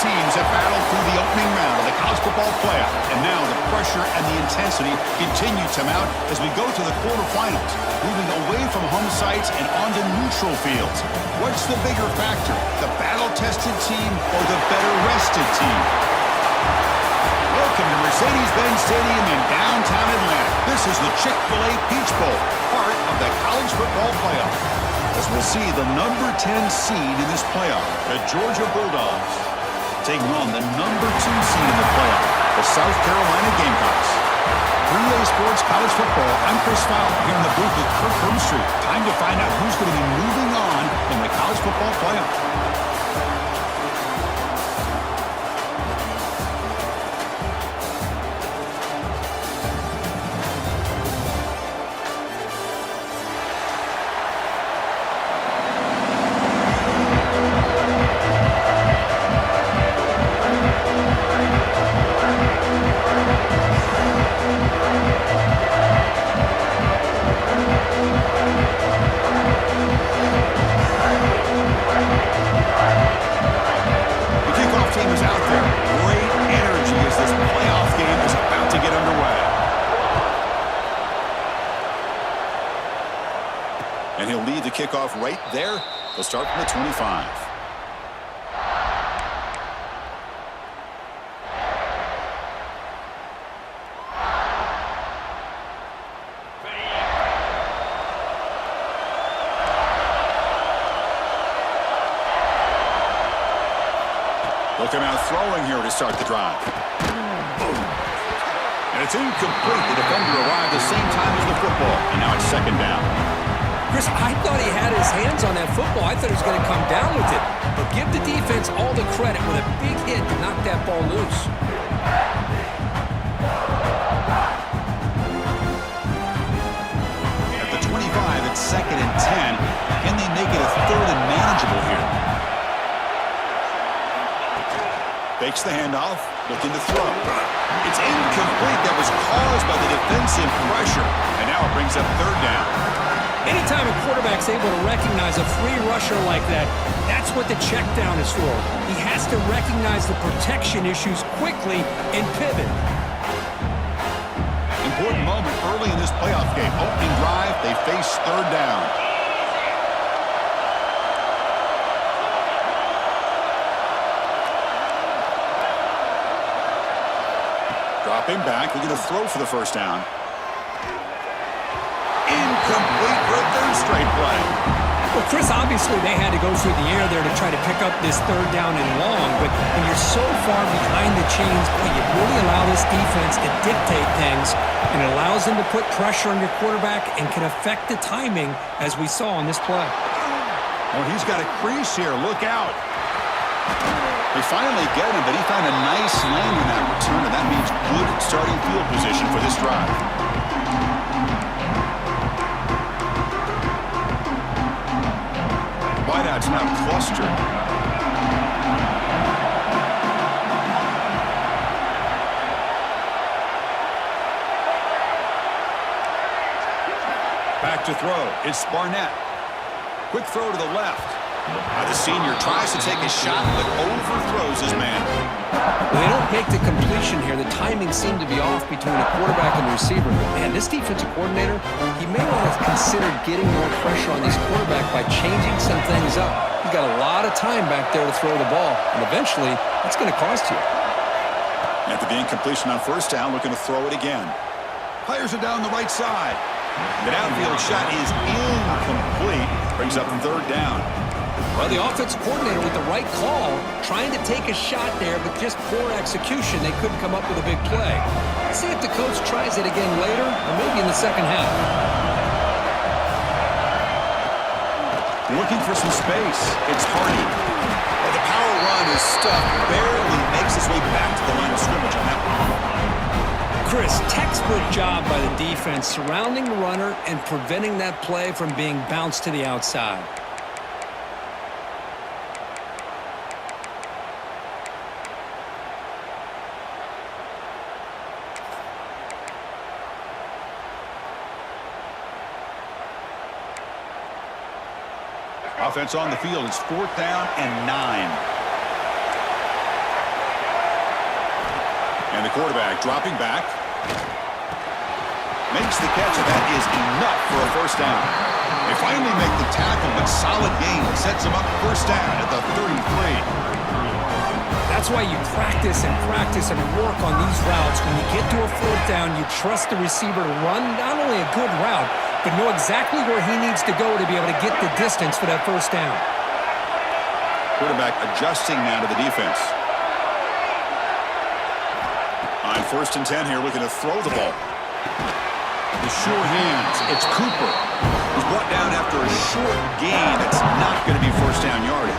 teams have battled through the opening round of the college football playoff, and now the pressure and the intensity continue to mount as we go to the quarterfinals, moving away from home sites and onto neutral fields. What's the bigger factor, the battle-tested team or the better-rested team? Welcome to Mercedes-Benz Stadium in downtown Atlanta. This is the Chick-fil-A Peach Bowl, part of the college football playoff. As we'll see the number 10 seed in this playoff, the Georgia Bulldogs, taking on the number 2 seed in the playoff, the South Carolina Gamecocks. 3A Sports College Football, I'm Chris Fowler here in the booth with Kirk Hermstreet. Time to find out who's going to be moving on in the college football playoff. And he'll lead the kickoff right there. They'll start from the 25. Look him out throwing here to start the drive. And it's incomplete. The defender arrived the same time as the football. And now it's second down. Chris, I thought he had his hands on that football. I thought he was going to come down with it. But give the defense all the credit with a big hit to knock that ball loose. At the 25, it's second and 10. Can they make it a third and manageable here? Fakes the handoff, looking to throw. It's incomplete. That was caused by the defensive pressure. And now it brings up third down. Anytime a quarterback's able to recognize a free rusher like that, that's what the check down is for. He has to recognize the protection issues quickly and pivot. Important moment early in this playoff game. Opening drive, they face third down. Dropping back, we're going to throw for the first down. Incomplete for a third straight play. Well, Chris, obviously they had to go through the air there to try to pick up this third down and long, but when you're so far behind the chains, boy, you really allow this defense to dictate things, and it allows them to put pressure on your quarterback and can affect the timing, as we saw on this play. Well, he's got a crease here. Look out. They finally get him, but he found a nice lane in that return, and that means good starting field position for this drive. Wideouts now clustered. Back to throw. It's Barnett. Quick throw to the left. Now the senior tries to take a shot, but overthrows his man. They don't make the completion here. The timing seemed to be off between the quarterback and the receiver. But man, this defensive coordinator, he may want to consider getting more pressure on his quarterback by changing some things up. He's got a lot of time back there to throw the ball, and eventually, that's going to cost you. After the incompletion on first down, looking to throw it again. Fires it down the right side. The downfield shot is incomplete. Brings up third down. Well, the offensive coordinator with the right call, trying to take a shot there, but just poor execution. They couldn't come up with a big play. Let's see if the coach tries it again later, or maybe in the second half. Looking for some space. It's Hardy. Well, the power run is stuck. Barely makes his way back to the line of scrimmage on that one. Chris, textbook job by the defense surrounding the runner and preventing that play from being bounced to the outside. Offense on the field. It's fourth down and 9. And the quarterback dropping back. Makes the catch, and that is enough for a first down. They finally make the tackle, but solid gain sets them up first down at the 33. That's why you practice and work on these routes. When you get to a fourth down, you trust the receiver to run not only a good route, but know exactly where he needs to go to be able to get the distance for that first down. Quarterback adjusting now to the defense. On 1st and 10 here, looking to throw the ball. The sure hands. It's Cooper. He's brought down after a short gain. It's not going to be first down yardage.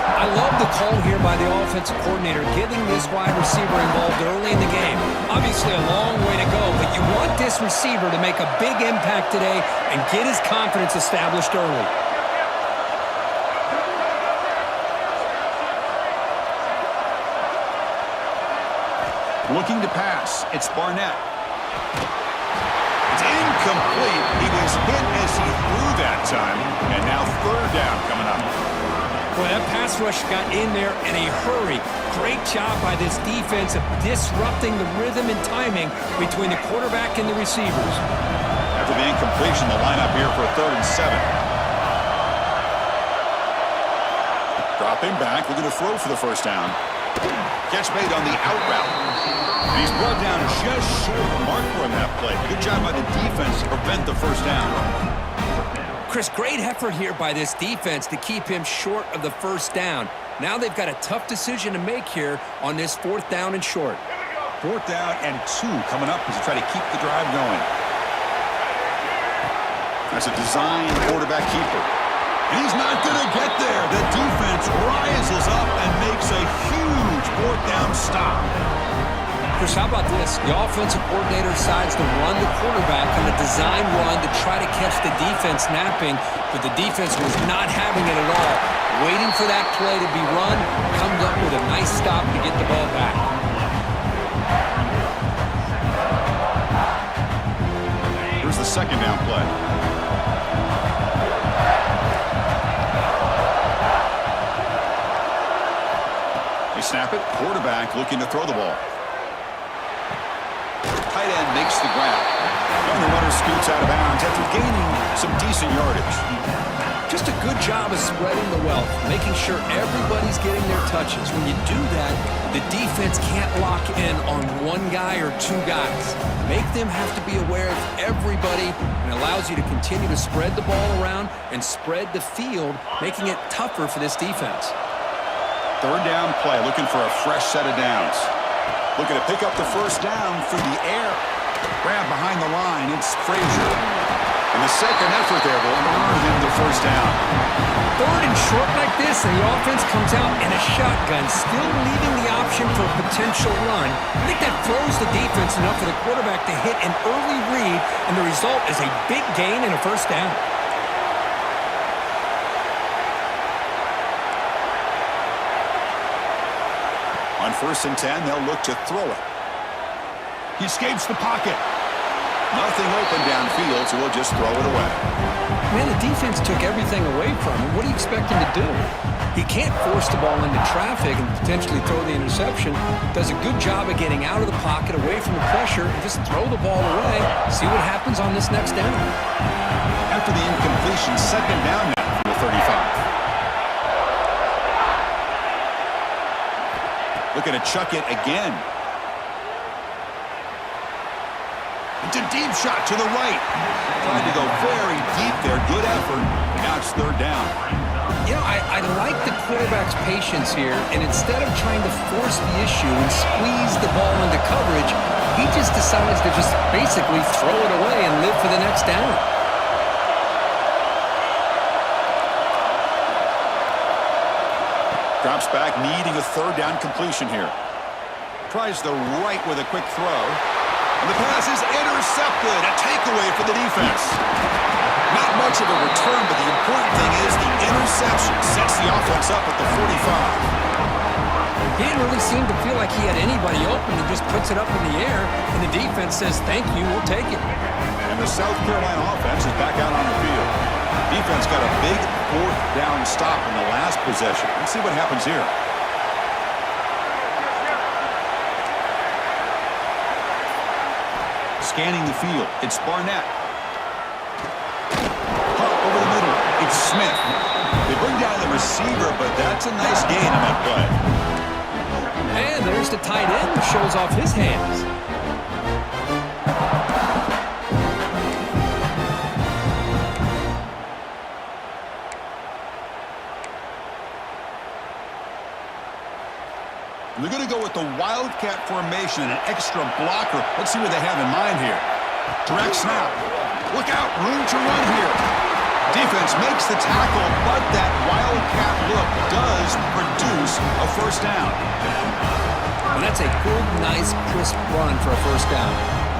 I love the call here by the offensive coordinator, getting this wide receiver involved early in the game. Obviously a long way to go, but you want this receiver to make a big impact today and get his confidence established early. Looking to pass. It's Barnett. It's incomplete. He was hit as he threw that time. And now 3rd down coming up. Boy, that pass rush got in there in a hurry. Great job by this defense of disrupting the rhythm and timing between the quarterback and the receivers. After the incompletion, the lineup here for a 3rd and 7. Dropping back, looking to throw for the first down. Catch made on the out route. And he's brought down just short of the marker on that play. Good job by the defense to prevent the first down. Chris, great effort here by this defense to keep him short of the first down. Now they've got a tough decision to make here on this 4th down and short. 4th down and 2 coming up as they try to keep the drive going. That's a design quarterback keeper. And he's not going to get there. The defense rises up and makes a huge 4th down stop. Chris, how about this? The offensive coordinator decides to run the quarterback on a design run to try to catch the defense napping, but the defense was not having it at all. Waiting for that play to be run, comes up with a nice stop to get the ball back. Here's the 2nd down play. They snap it. Quarterback looking to throw the ball. Tight end makes the grab. And the runner scoots out of bounds after gaining some decent yardage. Just a good job of spreading the wealth, making sure everybody's getting their touches. When you do that, the defense can't lock in on one guy or 2 guys. Make them have to be aware of everybody, and allows you to continue to spread the ball around and spread the field, making it tougher for this defense. 3rd down play, looking for a fresh set of downs. Looking to pick up the first down through the air. Grab behind the line. It's Frazier. And the second effort there will earn him the first down. 3rd and short like this, and the offense comes out in a shotgun, still leaving the option for a potential run. I think that throws the defense enough for the quarterback to hit an early read, and the result is a big gain and a first down. On 1st and 10, they'll look to throw it. He escapes the pocket. Nothing open downfield, so he'll just throw it away. Man, the defense took everything away from him. What do you expect him to do? He can't force the ball into traffic and potentially throw the interception. Does a good job of getting out of the pocket, away from the pressure, and just throw the ball away. See what happens on this next down. After the incompletion, 2nd down now from the 35. Looking to chuck it again. It's a deep shot to the right. Trying to go very deep there. Good effort. Now it's 3rd down. You know, I like the quarterback's patience here, and instead of trying to force the issue and squeeze the ball into coverage, he just decides to just basically throw it away and live for the next down. Drops back, needing a 3rd down completion here. Tries the right with a quick throw. And the pass is intercepted. A takeaway for the defense. Not much of a return, but the important thing is the interception sets the offense up at the 45. He didn't really seem to feel like he had anybody open and just puts it up in the air, and the defense says, thank you, we'll take it. And the South Carolina offense is back out on the field. Defense got a big 4th down stop in the last possession. Let's see what happens here. scanning the field. It's Barnett. Punt over the middle. It's Smith. They bring down the receiver, but that's a nice gain on that play. And there's the tight end who shows off his hands. They're going to go with the Wildcat formation, an extra blocker. Let's see what they have in mind here. Direct snap. Look out, room to run here. Defense makes the tackle, but that Wildcat look does produce a first down. And that's a good, nice, crisp run for a first down.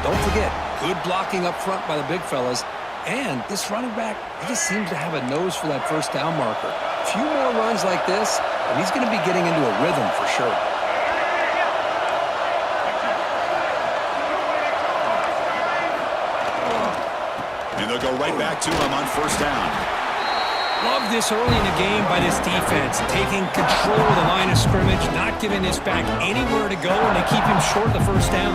Don't forget, good blocking up front by the big fellas. And this running back, he just seems to have a nose for that first down marker. A few more runs like this, and he's going to be getting into a rhythm for sure. And they'll go right back to him on first down. Love this early in the game by this defense, taking control of the line of scrimmage, not giving this back anywhere to go, and they keep him short of the first down.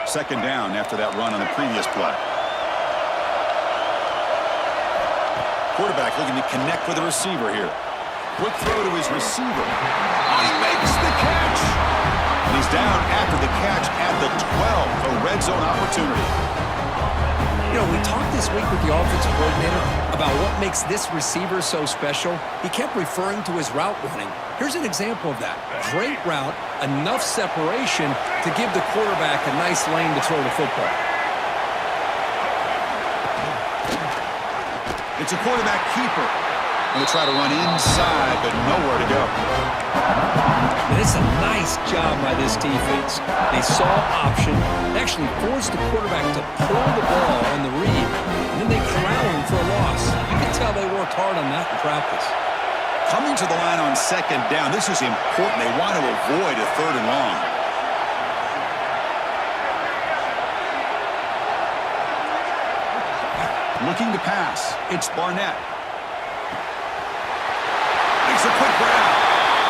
Second down after that run on the previous play. Quarterback looking to connect with the receiver here. Quick throw to his receiver. He makes the catch. And he's down after the catch at the 12. A red zone opportunity. You know, we talked this week with the offensive coordinator about what makes this receiver so special. He kept referring to his route running. Here's an example of that. Great route, enough separation to give the quarterback a nice lane to throw the football. It's a quarterback keeper. Going to try to run inside, but nowhere to go. And it's a nice job by this defense. They saw option. They actually forced the quarterback to pull the ball on the read, and then they corral him for a loss. You can tell they worked hard on that in practice. Coming to the line on second down, this is important. They want to avoid a third and long. Looking to pass. It's Barnett. Makes a quick grab.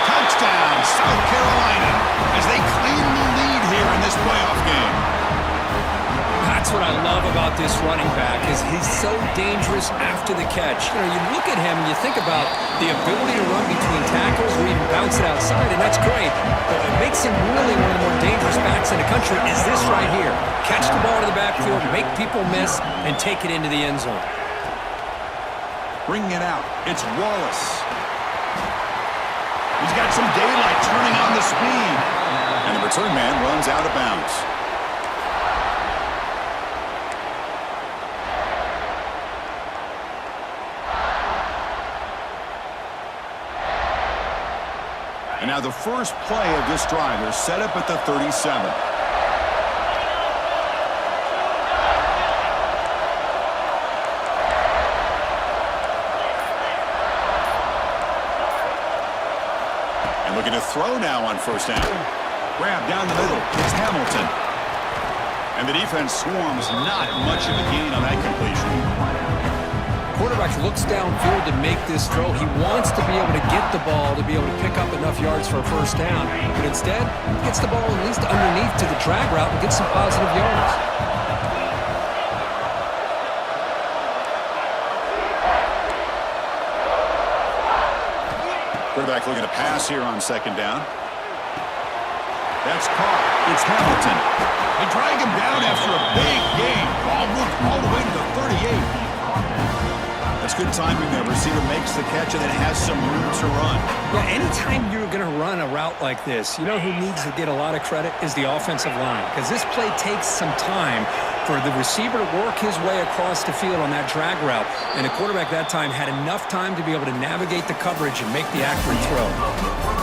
Touchdown, South Carolina, as they claim the lead here in this playoff game. That's what I love about this running back, is he's so dangerous after the catch. You know, you look at him and you think about the ability to run between tackles or even bounce it outside, and that's great. But what makes him really one of the more dangerous backs in the country is this right here. Catch the ball to the backfield, make people miss, and take it into the end zone. Bringing it out, it's Wallace. He's got some daylight turning on the speed. And the return man runs out of bounds. And now the first play of this drive is set up at the 37. And looking to throw now on first down. Grab down the middle. It's Hamilton. And the defense swarms, not much of a gain on that completion. Quarterback looks downfield to make this throw. He wants to be able to get the ball to be able to pick up enough yards for a first down. But instead, he gets the ball at least underneath to the drag route and gets some positive yards. Quarterback looking to pass here on second down. That's caught. It's Hamilton. They drag him down after a big gain. Ball moved all the way to the 38. That's good timing there. Receiver makes the catch and then has some room to run. Yeah, anytime you're going to run a route like this, you know who needs to get a lot of credit is the offensive line, because this play takes some time for the receiver to work his way across the field on that drag route, and the quarterback that time had enough time to be able to navigate the coverage and make the accurate throw.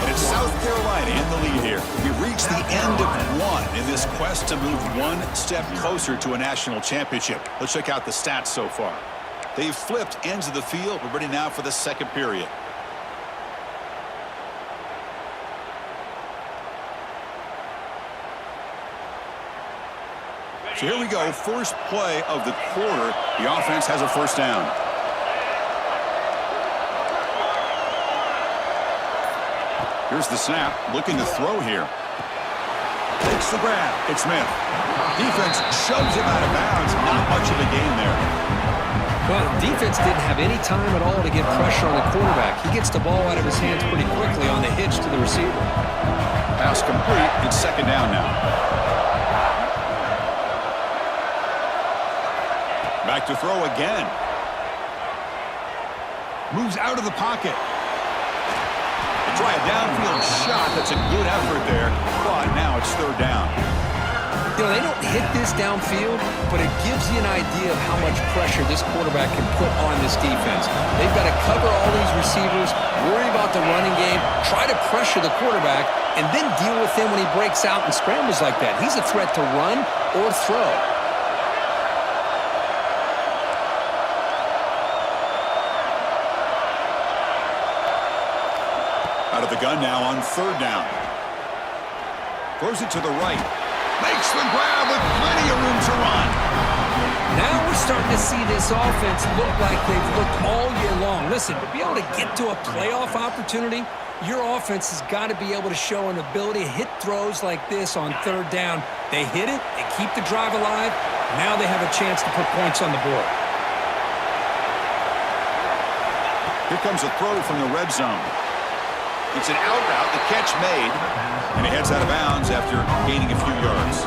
And it's South Carolina in the lead here. We've reached the end of one in this quest to move one step closer to a national championship. Let's check out the stats so far. They've flipped ends of the field. We're ready now for the second period. So here we go. First play of the quarter. The offense has a first down. Here's the snap, looking to throw here. Takes the grab. It's Smith. Defense shoves him out of bounds. Not much of a gain there. Well, defense didn't have any time at all to get pressure on the quarterback. He gets the ball out of his hands pretty quickly on the hitch to the receiver. Pass complete. It's second down now. Back to throw again. Moves out of the pocket. To try a downfield shot. That's a good effort there. But now it's third down. You know, they don't hit this downfield, but it gives you an idea of how much pressure this quarterback can put on this defense. They've got to cover all these receivers, worry about the running game, try to pressure the quarterback, and then deal with him when he breaks out and scrambles like that. He's a threat to run or throw. Out of the gun now on third down. Throws it to the right. Makes the grab with plenty of room to run. Now we're starting to see this offense look like they've looked all year long. Listen, to be able to get to a playoff opportunity, your offense has got to be able to show an ability to hit throws like this on third down. They hit it, they keep the drive alive. Now they have a chance to put points on the board. Here comes a throw from the red zone. It's an out route, the catch made, and he heads out of bounds after gaining a few yards.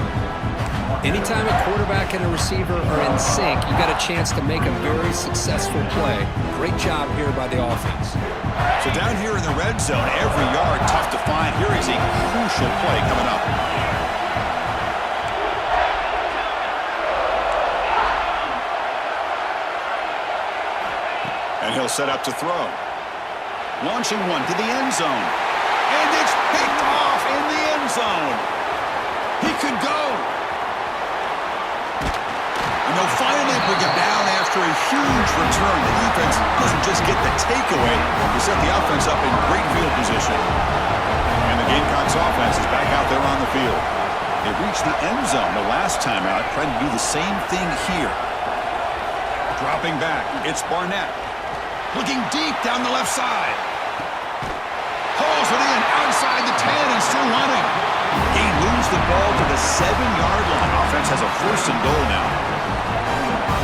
Anytime a quarterback and a receiver are in sync, you got a chance to make a very successful play. Great job here by the offense. So down here in the red zone, every yard tough to find. Here is a crucial play coming up. And he'll set up to throw. Launching one to the end zone. And it's picked off in the end zone. He could go. And they'll finally bring it down after a huge return. The defense doesn't just get the takeaway. They set the offense up in great field position. And the Gamecocks offense is back out there on the field. They reached the end zone the last time out, trying to do the same thing here. Dropping back, it's Barnett. Looking deep down the left side. Pulls it in outside the 10 and still running. He moves the ball to the 7-yard line. Offense has a first and goal now.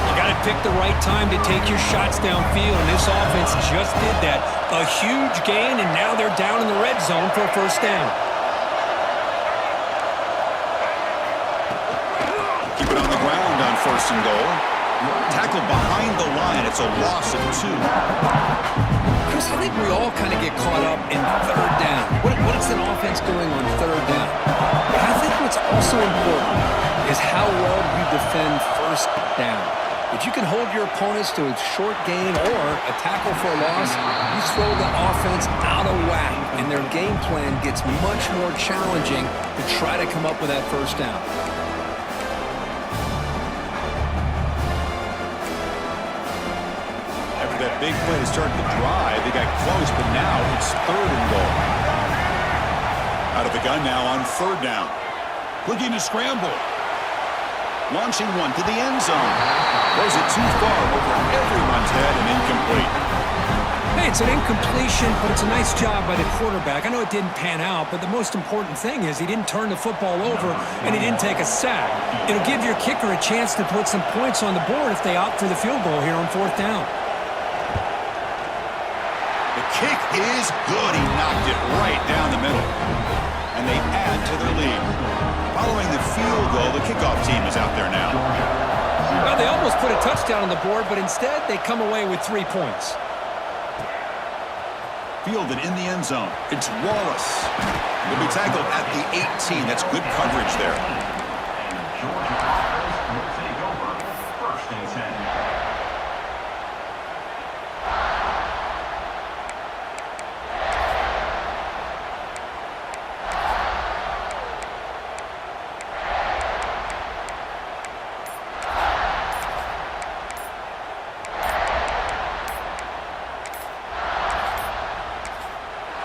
You got to pick the right time to take your shots downfield, and this offense just did that. A huge gain, and now they're down in the red zone for a first down. Keep it on the ground on first and goal. Tackle behind the line. It's a loss of 2. Chris, I think we all kind of get caught up in third down. What is an offense doing on third down? But I think what's also important is how well you defend first down. If you can hold your opponents to a short gain or a tackle for a loss, you throw the offense out of whack, and their game plan gets much more challenging to try to come up with that first down. That big play to start the drive. They got close, but now it's third and goal. Out of the gun now on third down. Looking to scramble. Launching one to the end zone. Throws it too far over everyone's head and incomplete. Hey, it's an incompletion, but it's a nice job by the quarterback. I know it didn't pan out, but the most important thing is he didn't turn the football over and he didn't take a sack. It'll give your kicker a chance to put some points on the board if they opt for the field goal here on fourth down. Kick is good. He knocked it right down the middle. And they add to their lead. Following the field goal, the kickoff team is out there now. Well, they almost put a touchdown on the board, but instead they come away with 3 points. Fielded in the end zone. It's Wallace. He'll be tackled at the 18. That's good coverage there.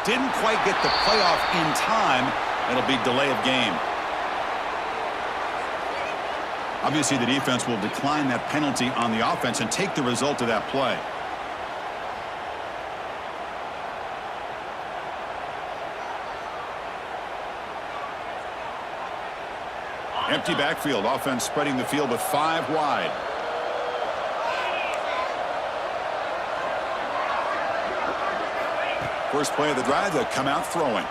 Didn't quite get the playoff in time. It'll be delay of game. Obviously, the defense will decline that penalty on the offense and take the result of that play. Empty backfield. Offense spreading the field with 5 wide. First play of the drive, they'll come out throwing.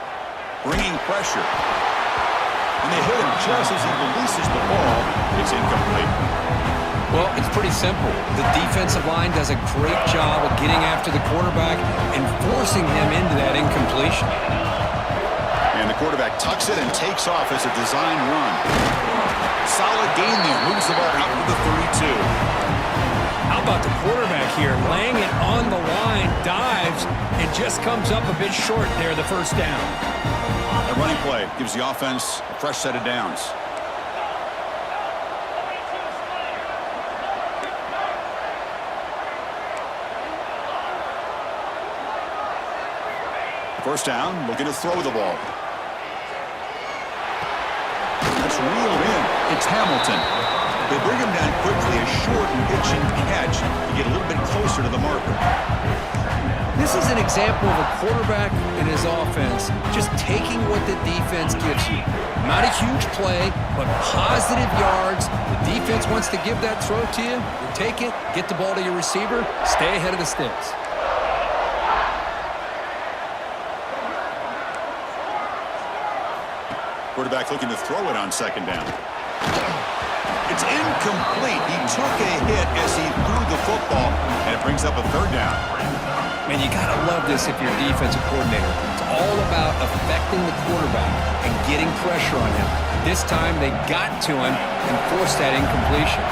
Bringing pressure. And they hit him just as he releases the ball. It's incomplete. Well, it's pretty simple. The defensive line does a great job of getting after the quarterback and forcing him into that incompletion. And the quarterback tucks it and takes off as a design run. Solid gain there. Moves the ball out to the 32. How about the quarterback here? Laying it on the line, dives, and just comes up a bit short there, the first down. A running play gives the offense a fresh set of downs. First down, looking to throw the ball. That's reeled in. It's Hamilton. They bring him down quickly, a short pitch and catch to get a little bit closer to the marker. This is an example of a quarterback in his offense just taking what the defense gives you. Not a huge play, but positive yards. The defense wants to give that throw to you. You take it, get the ball to your receiver, stay ahead of the sticks. Quarterback looking to throw it on second down. It's incomplete. He took a hit as he threw the football, and it brings up a third down. Man, you got to love this if you're a defensive coordinator. It's all about affecting the quarterback and getting pressure on him. This time, they got to him and forced that incompletion.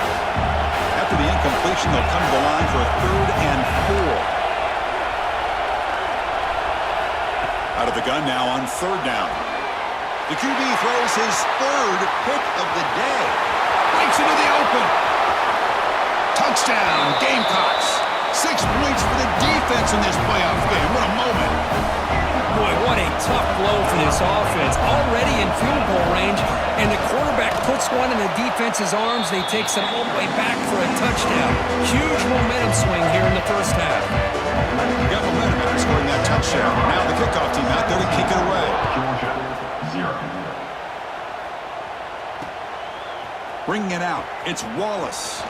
After the incompletion, they'll come to the line for a 3rd and 4. Out of the gun now on 3rd down. The QB throws his 3rd pick of the day. Breaks into the open. Touchdown, Gamecocks. 6 points for the defense in this playoff game. What a moment. Boy, what a tough blow for this offense. Already in field goal range, and the quarterback puts one in the defense's arms, and he takes it all the way back for a touchdown. Huge momentum swing here in the first half. Got momentum after scoring that touchdown. Now the kickoff team out there to kick it away. Georgia, 0. Bringing it out, it's Wallace.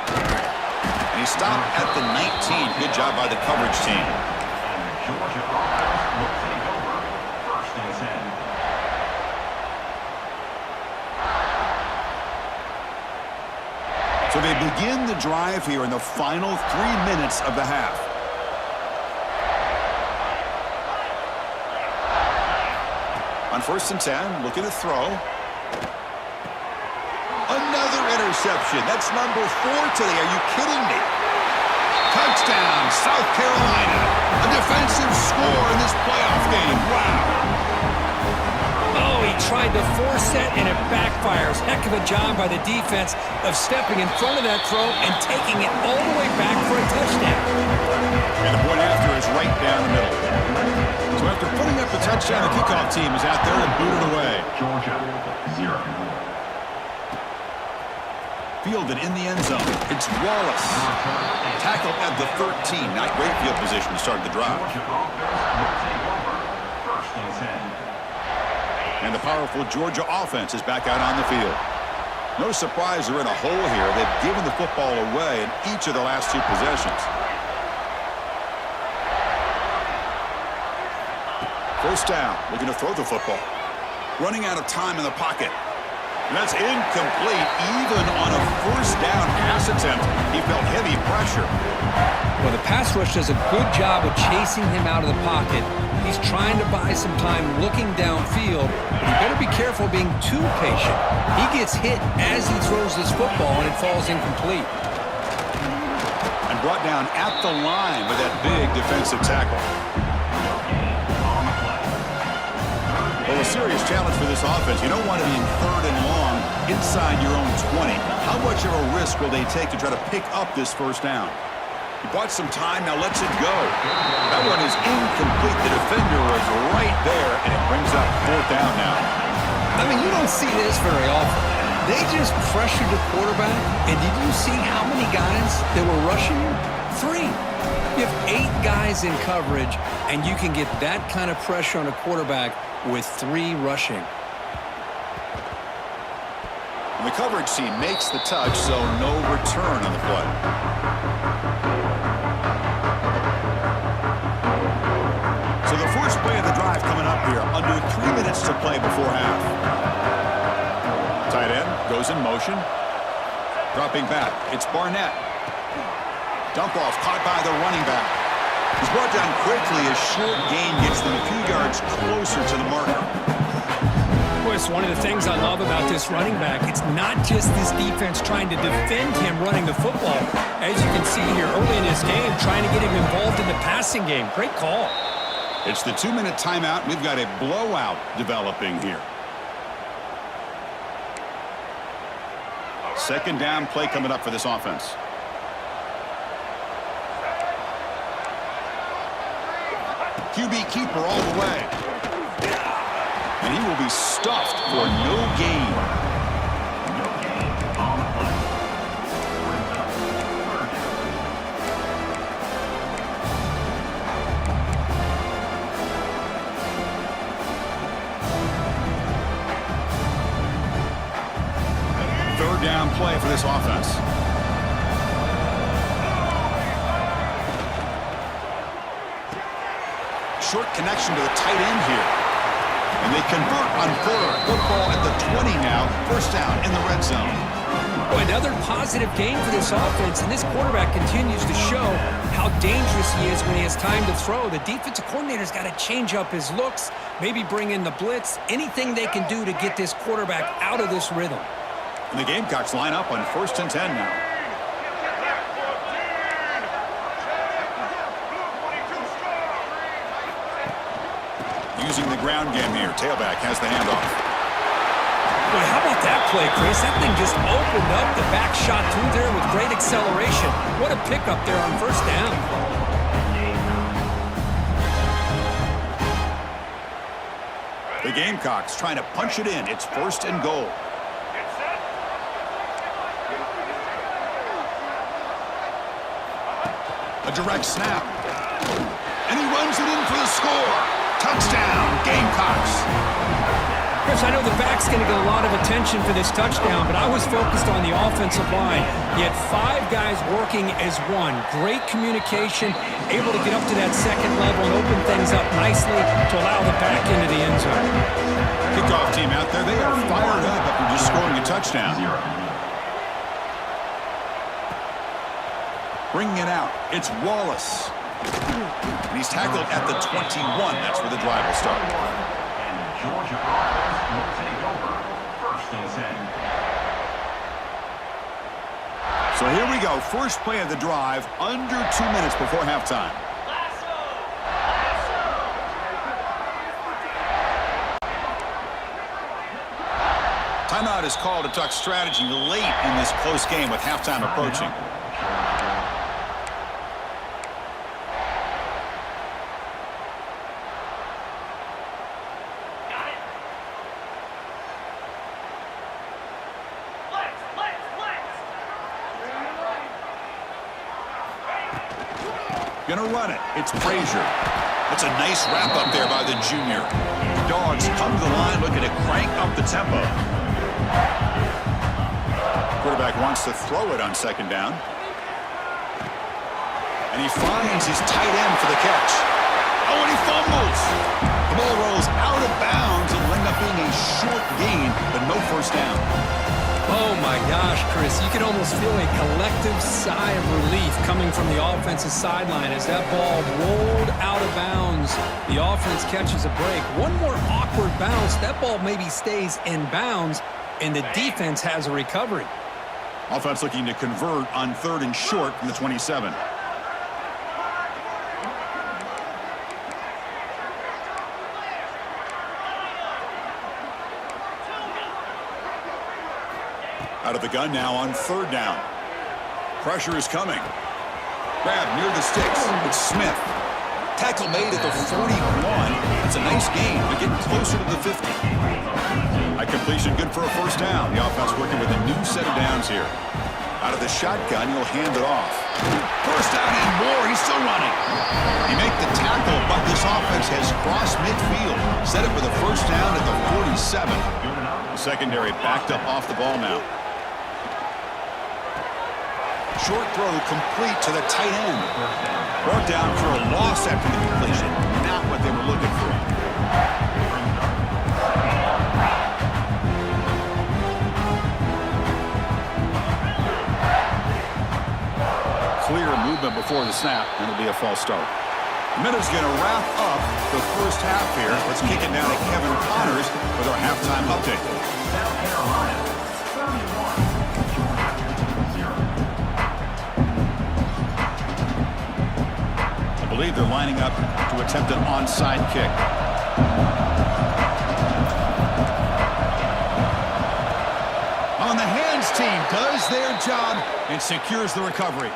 And he stopped at the 19. Good job by the coverage team. Georgia offense will take over 1st and 10. So they begin the drive here in the final 3 minutes of the half. On 1st and 10, looking to throw. Another interception. That's number 4 today. Are you kidding me? Touchdown, South Carolina. A defensive score in this playoff game. Wow. Oh, he tried to force it, and it backfires. Heck of a job by the defense of stepping in front of that throw and taking it all the way back for a touchdown. And the point after is right down the middle. So after putting up the touchdown, the kickoff team is out there to boot it away. Georgia, 0. Fielded in the end zone. It's Wallace. Tackled at the 13. Not great field position to start the drive. Georgia offense will take over 1st and 10. And the powerful Georgia offense is back out on the field. No surprise they're in a hole here. They've given the football away in each of the last 2 possessions. First down, looking to throw the football. Running out of time in the pocket. And that's incomplete. Even on a 1st down pass attempt, he felt heavy pressure. Well, the pass rush does a good job of chasing him out of the pocket. He's trying to buy some time looking downfield, but you better be careful being too patient. He gets hit as he throws this football, and it falls incomplete. And brought down at the line with that big defensive tackle. Well, a serious challenge for this offense. You don't want to be in 3rd and long inside your own 20. How much of a risk will they take to try to pick up this 1st down? He bought some time, now lets it go. That one is incomplete. The defender was right there, and it brings up 4th down now. I mean, you don't see this very often. They just pressured the quarterback, and did you see how many guys that were rushing him? 3. You have 8 guys in coverage, and you can get that kind of pressure on a quarterback with 3 rushing. The coverage team makes the touch, so no return on the play. So the first play of the drive coming up here. Under 3 minutes to play before half. Tight end goes in motion. Dropping back. It's Barnett. Dump off caught by the running back. He's brought down quickly. A short gain gets them a few yards closer to the marker. It's one of the things I love about this running back. It's not just this defense trying to defend him running the football. As you can see here early in this game, trying to get him involved in the passing game. Great call. It's the 2-minute timeout. We've got a blowout developing here. Second down play coming up for this offense. QB keeper all the way. And he will be stuffed for no gain. No gain on the play. Third down play for this offense. Short connection to the tight end here. And they convert on third. Football at the 20 now. First down in the red zone. Boy, another positive game for this offense, and this quarterback continues to show how dangerous he is when he has time to throw. The defensive coordinator's got to change up his looks, maybe bring in the blitz, anything they can do to get this quarterback out of this rhythm. And the Gamecocks line up on 1st and 10 now. Using the ground game here. Tailback has the handoff. Boy, how about that play, Chris? That thing just opened up. The back shot through there with great acceleration. What a pickup there on first down. The Gamecocks trying to punch it in. It's 1st and goal. A direct snap. And he runs it in for the score. Touchdown, Gamecocks. Chris, I know the back's going to get a lot of attention for this touchdown, but I was focused on the offensive line. You had 5 guys working as one. Great communication, able to get up to that second level and open things up nicely to allow the back into the end zone. Kickoff team out there, they are fired up after just scoring a touchdown. Bringing it out, it's Wallace. And he's tackled at the 21. That's where the drive will start. And Georgia offense will take over. 1st and 10. So here we go. First play of the drive, under 2 minutes before halftime. Timeout is called to talk strategy late in this close game with halftime approaching. Gonna run it. It's Frazier. That's a nice wrap up there by the junior. The Dogs come to the line looking to crank up the tempo. Quarterback wants to throw it on second down. And he finds his tight end for the catch. Oh, and he fumbles. The ball rolls out of bounds and will end up being a short gain, but no first down. Oh, my gosh, Chris. You can almost feel a collective sigh of relief coming from the offensive sideline as that ball rolled out of bounds. The offense catches a break. One more awkward bounce. That ball maybe stays in bounds, and the defense has a recovery. Offense looking to convert on 3rd and short from the 27. Out of the gun now on 3rd down. Pressure is coming. Grab near the sticks. It's Smith. Tackle made at the 41. That's a nice gain, but getting closer to the 50. High completion, good for a first down. The offense working with a new set of downs here. Out of the shotgun, he'll hand it off. First down and more. He's still running. He made the tackle, but this offense has crossed midfield. Set it with a first down at the 47. The secondary backed up off the ball now. Short throw complete to the tight end. Brought down for a loss after the completion. Not what they were looking for. Clear movement before the snap, and it'll be a false start. Minute's going to wrap up the first half here. Let's kick it down to Kevin Connors with our halftime update. South Carolina, 31, Georgia. I believe they're lining up to attempt an onside kick. On the hands team does their job and secures the recovery.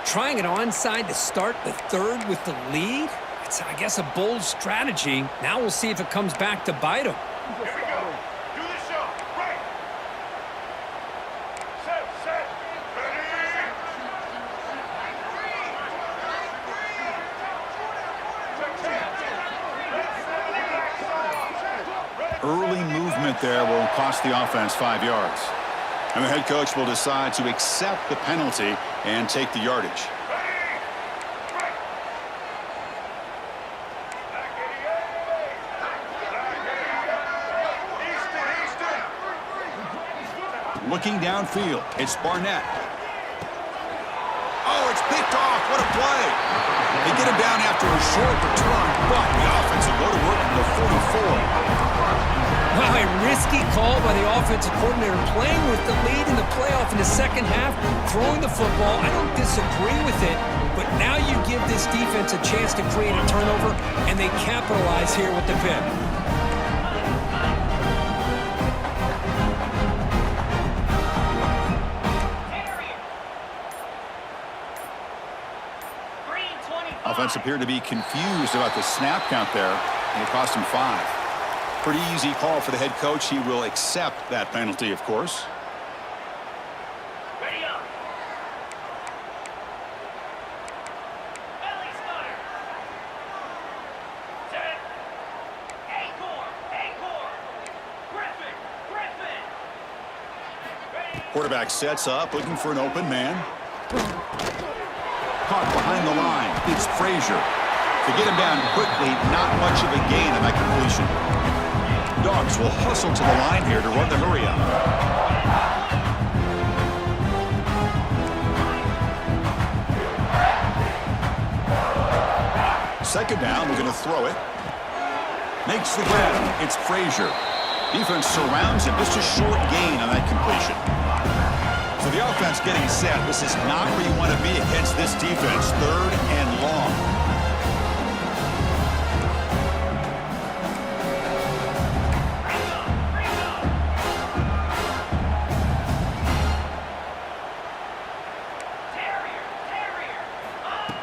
Trying it onside to start the third with the lead? It's, I guess, a bold strategy. Now we'll see if it comes back to bite them. Here we go. Do the show. Right. Set. Ready. Early movement there will cost the offense 5 yards. And the head coach will decide to accept the penalty and take the yardage. Looking downfield, it's Barnett. Oh, it's picked off. What a play. They get him down after a short return, but the offense will go to work at the 44. Wow, a risky call by the offensive coordinator, playing with the lead in the playoff in the second half, throwing the football. I don't disagree with it, but now you give this defense a chance to create a turnover, and they capitalize here with the pick. Offense appeared to be confused about the snap count there, and it cost him 5. Pretty easy call for the head coach. He will accept that penalty, of course. Ready up. Belly stutter. Set. Acorn. Griffin. Ready. Quarterback sets up, looking for an open man. Caught behind the line. It's Frazier. To get him down quickly, not much of a gain on that completion. Dogs will hustle to the line here to run the hurry up. Second down, we're going to throw it. Makes the grab. It's Frazier. Defense surrounds him. Just a short gain on that completion. So the offense getting set. This is not where you want to be against this defense. Third and long.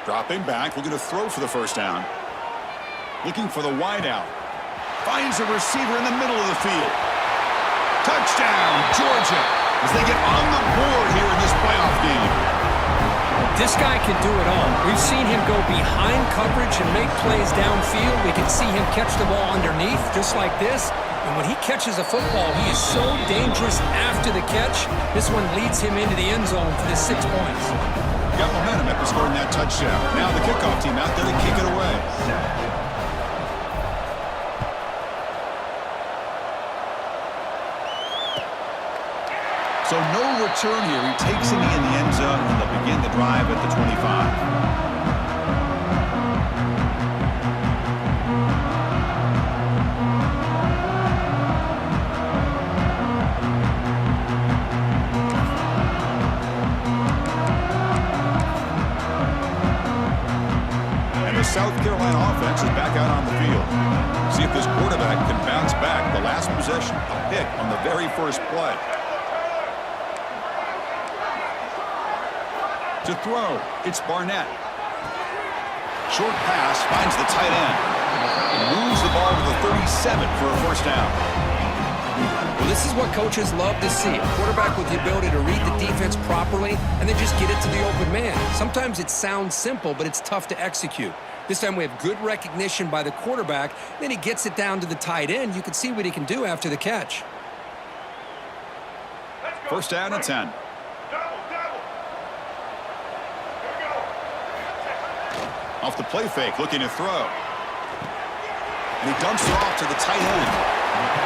Dropping back. We're going to throw for the first down. Looking for the wide out. Finds a receiver in the middle of the field. Touchdown, Georgia, as they get on the board here in this playoff game. This guy can do it all. We've seen him go behind coverage and make plays downfield. We can see him catch the ball underneath, just like this. And when he catches a football, he is so dangerous after the catch. This one leads him into the end zone for the 6 points. Got momentum after scoring that touchdown. Now the kickoff team out there to kick it away. So no return here. He takes it in the end zone, and they'll begin the drive at the 25. South Carolina offense is back out on the field. See if this quarterback can bounce back. The last possession, a pick on the very first play. To throw, it's Barnett. Short pass finds the tight end. Moves the ball to the 37 for a first down. Well, this is what coaches love to see. A quarterback with the ability to read the defense properly and then just get it to the open man. Sometimes it sounds simple, but it's tough to execute. This time we have good recognition by the quarterback. Then he gets it down to the tight end. You can see what he can do after the catch. First down and 10. Off the play fake, looking to throw. And he dumps it off to the tight end.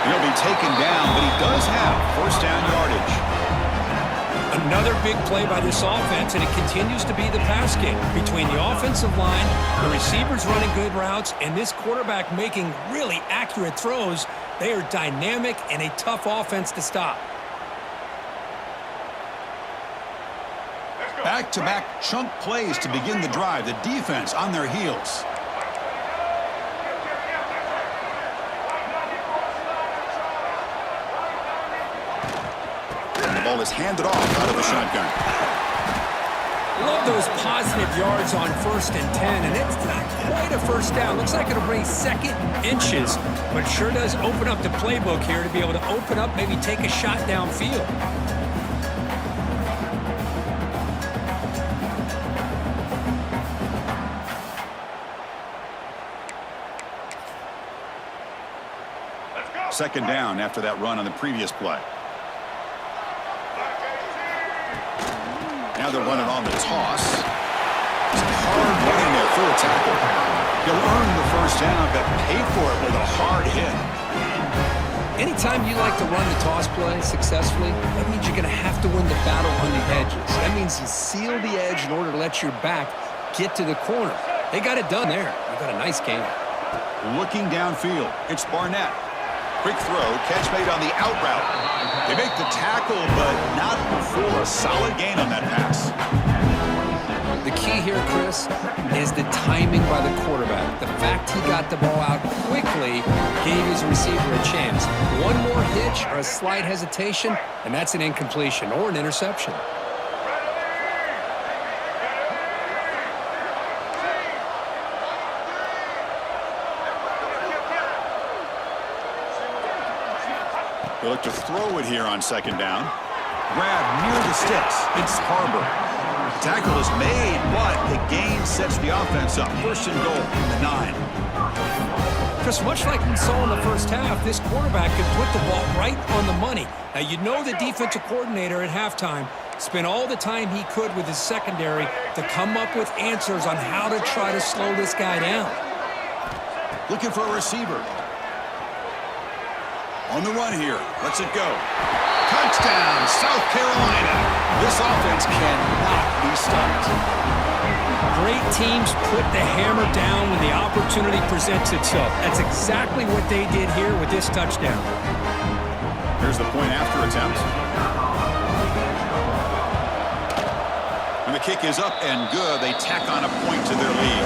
He'll be taken down, but he does have first down yardage. Another big play by this offense, and it continues to be the pass game. Between the offensive line, the receivers running good routes, and this quarterback making really accurate throws, they are dynamic and a tough offense to stop. Back-to-back chunk plays to begin the drive. The defense on their heels. And the ball is handed off out of the shotgun. Love those positive yards on 1st and 10, and it's not quite a first down. Looks like it'll bring second inches, but sure does open up the playbook here to be able to open up, maybe take a shot downfield. Second down after that run on the previous play. Now they're running on the toss. It's hard running there through a tackle. He'll earn the first down, but pay for it with a hard hit. Anytime you like to run the toss play successfully, that means you're going to have to win the battle on the edges. That means you seal the edge in order to let your back get to the corner. They got it done there. They got a nice game. Looking downfield, it's Barnett. Quick throw, catch made on the out route. They make the tackle, but not for a solid gain on that pass. The key here, Chris, is the timing by the quarterback. The fact he got the ball out quickly gave his receiver a chance. One more hitch or a slight hesitation, and that's an incompletion or an interception. They look to throw it here on second down. Grab near the sticks. It's Harbor. Tackle is made, but the gain sets the offense up. First and goal from the 9. Just much like we saw in the first half, this quarterback could put the ball right on the money. Now, you know the defensive coordinator at halftime spent all the time he could with his secondary to come up with answers on how to try to slow this guy down. Looking for a receiver. On the run here. Let's it go. Touchdown, South Carolina. This offense cannot be stopped. Great teams put the hammer down when the opportunity presents itself. That's exactly what they did here with this touchdown. Here's the point after attempt. And the kick is up and good. They tack on a point to their lead.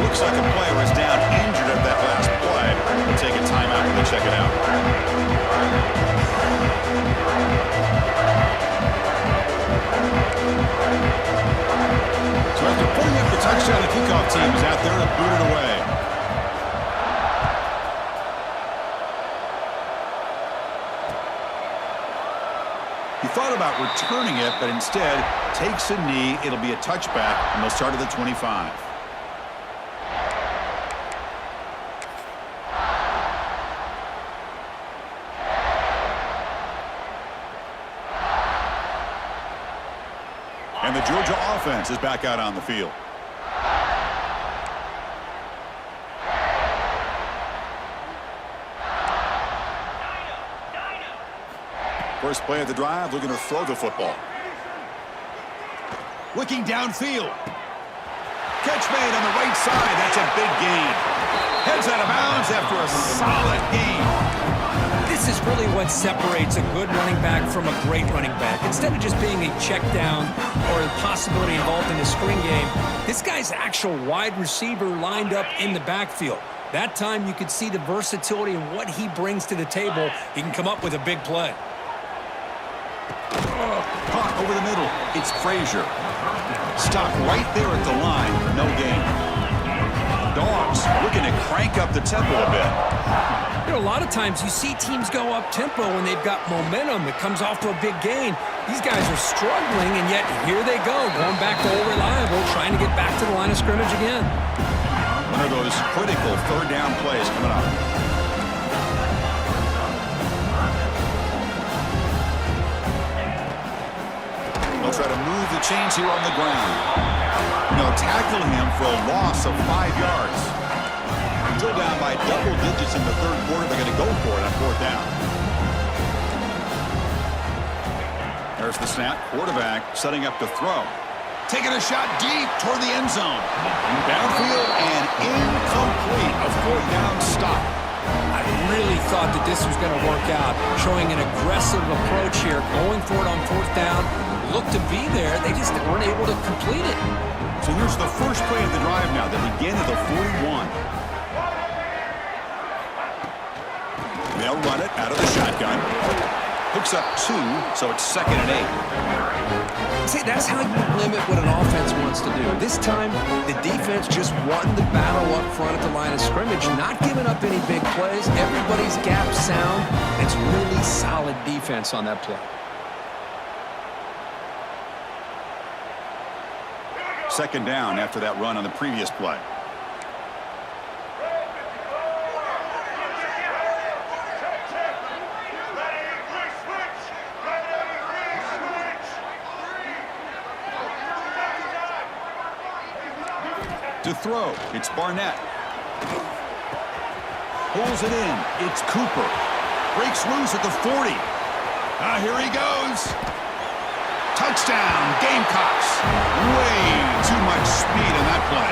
Looks like a player is down injured at that last play. We'll take a timeout and check it out. So after putting up the touchdown, the kickoff team is out there to boot it away. He thought about returning it, but instead takes a knee. It'll be a touchback, and they'll start at the 25. And the Georgia offense is back out on the field. First play of the drive, looking to throw the football. Looking downfield. Catch made on the right side. That's a big gain. Heads out of bounds after a solid gain. This is really what separates a good running back from a great running back. Instead of just being a check down or a possibility involved in a screen game, this guy's actual wide receiver lined up in the backfield. That time you could see the versatility and what he brings to the table. He can come up with a big play. Caught over the middle. It's Frazier. Stopped right there at the line. No gain. Dogs looking to crank up the tempo a bit. You know, a lot of times you see teams go up-tempo when they've got momentum that comes off to a big gain. These guys are struggling, and yet here they go, going back to old reliable, trying to get back to the line of scrimmage again. One of those critical third down plays coming up. They'll try to move the chains here on the ground. They'll tackle him for a loss of 5 yards. Still down by double digits in the third quarter. They're going to go for it on fourth down. There's the snap. Quarterback setting up to throw. Taking a shot deep toward the end zone. Downfield and incomplete. A fourth down stop. I really thought that this was going to work out, showing an aggressive approach here, going for it on fourth down. Looked to be there. They just weren't able to complete it. So here's the first play of the drive now. They begin at the 41. They'll run it out of the shotgun. Hooks up 2, so it's 2nd and 8. See, that's how you limit what an offense wants to do. This time, the defense just won the battle up front at the line of scrimmage, not giving up any big plays. Everybody's gap sound. It's really solid defense on that play. 2nd down after that run on the previous play. To throw, it's Barnett. Pulls it in, it's Cooper. Breaks loose at the 40. Here he goes. Touchdown, Gamecocks. Way too much speed in that play.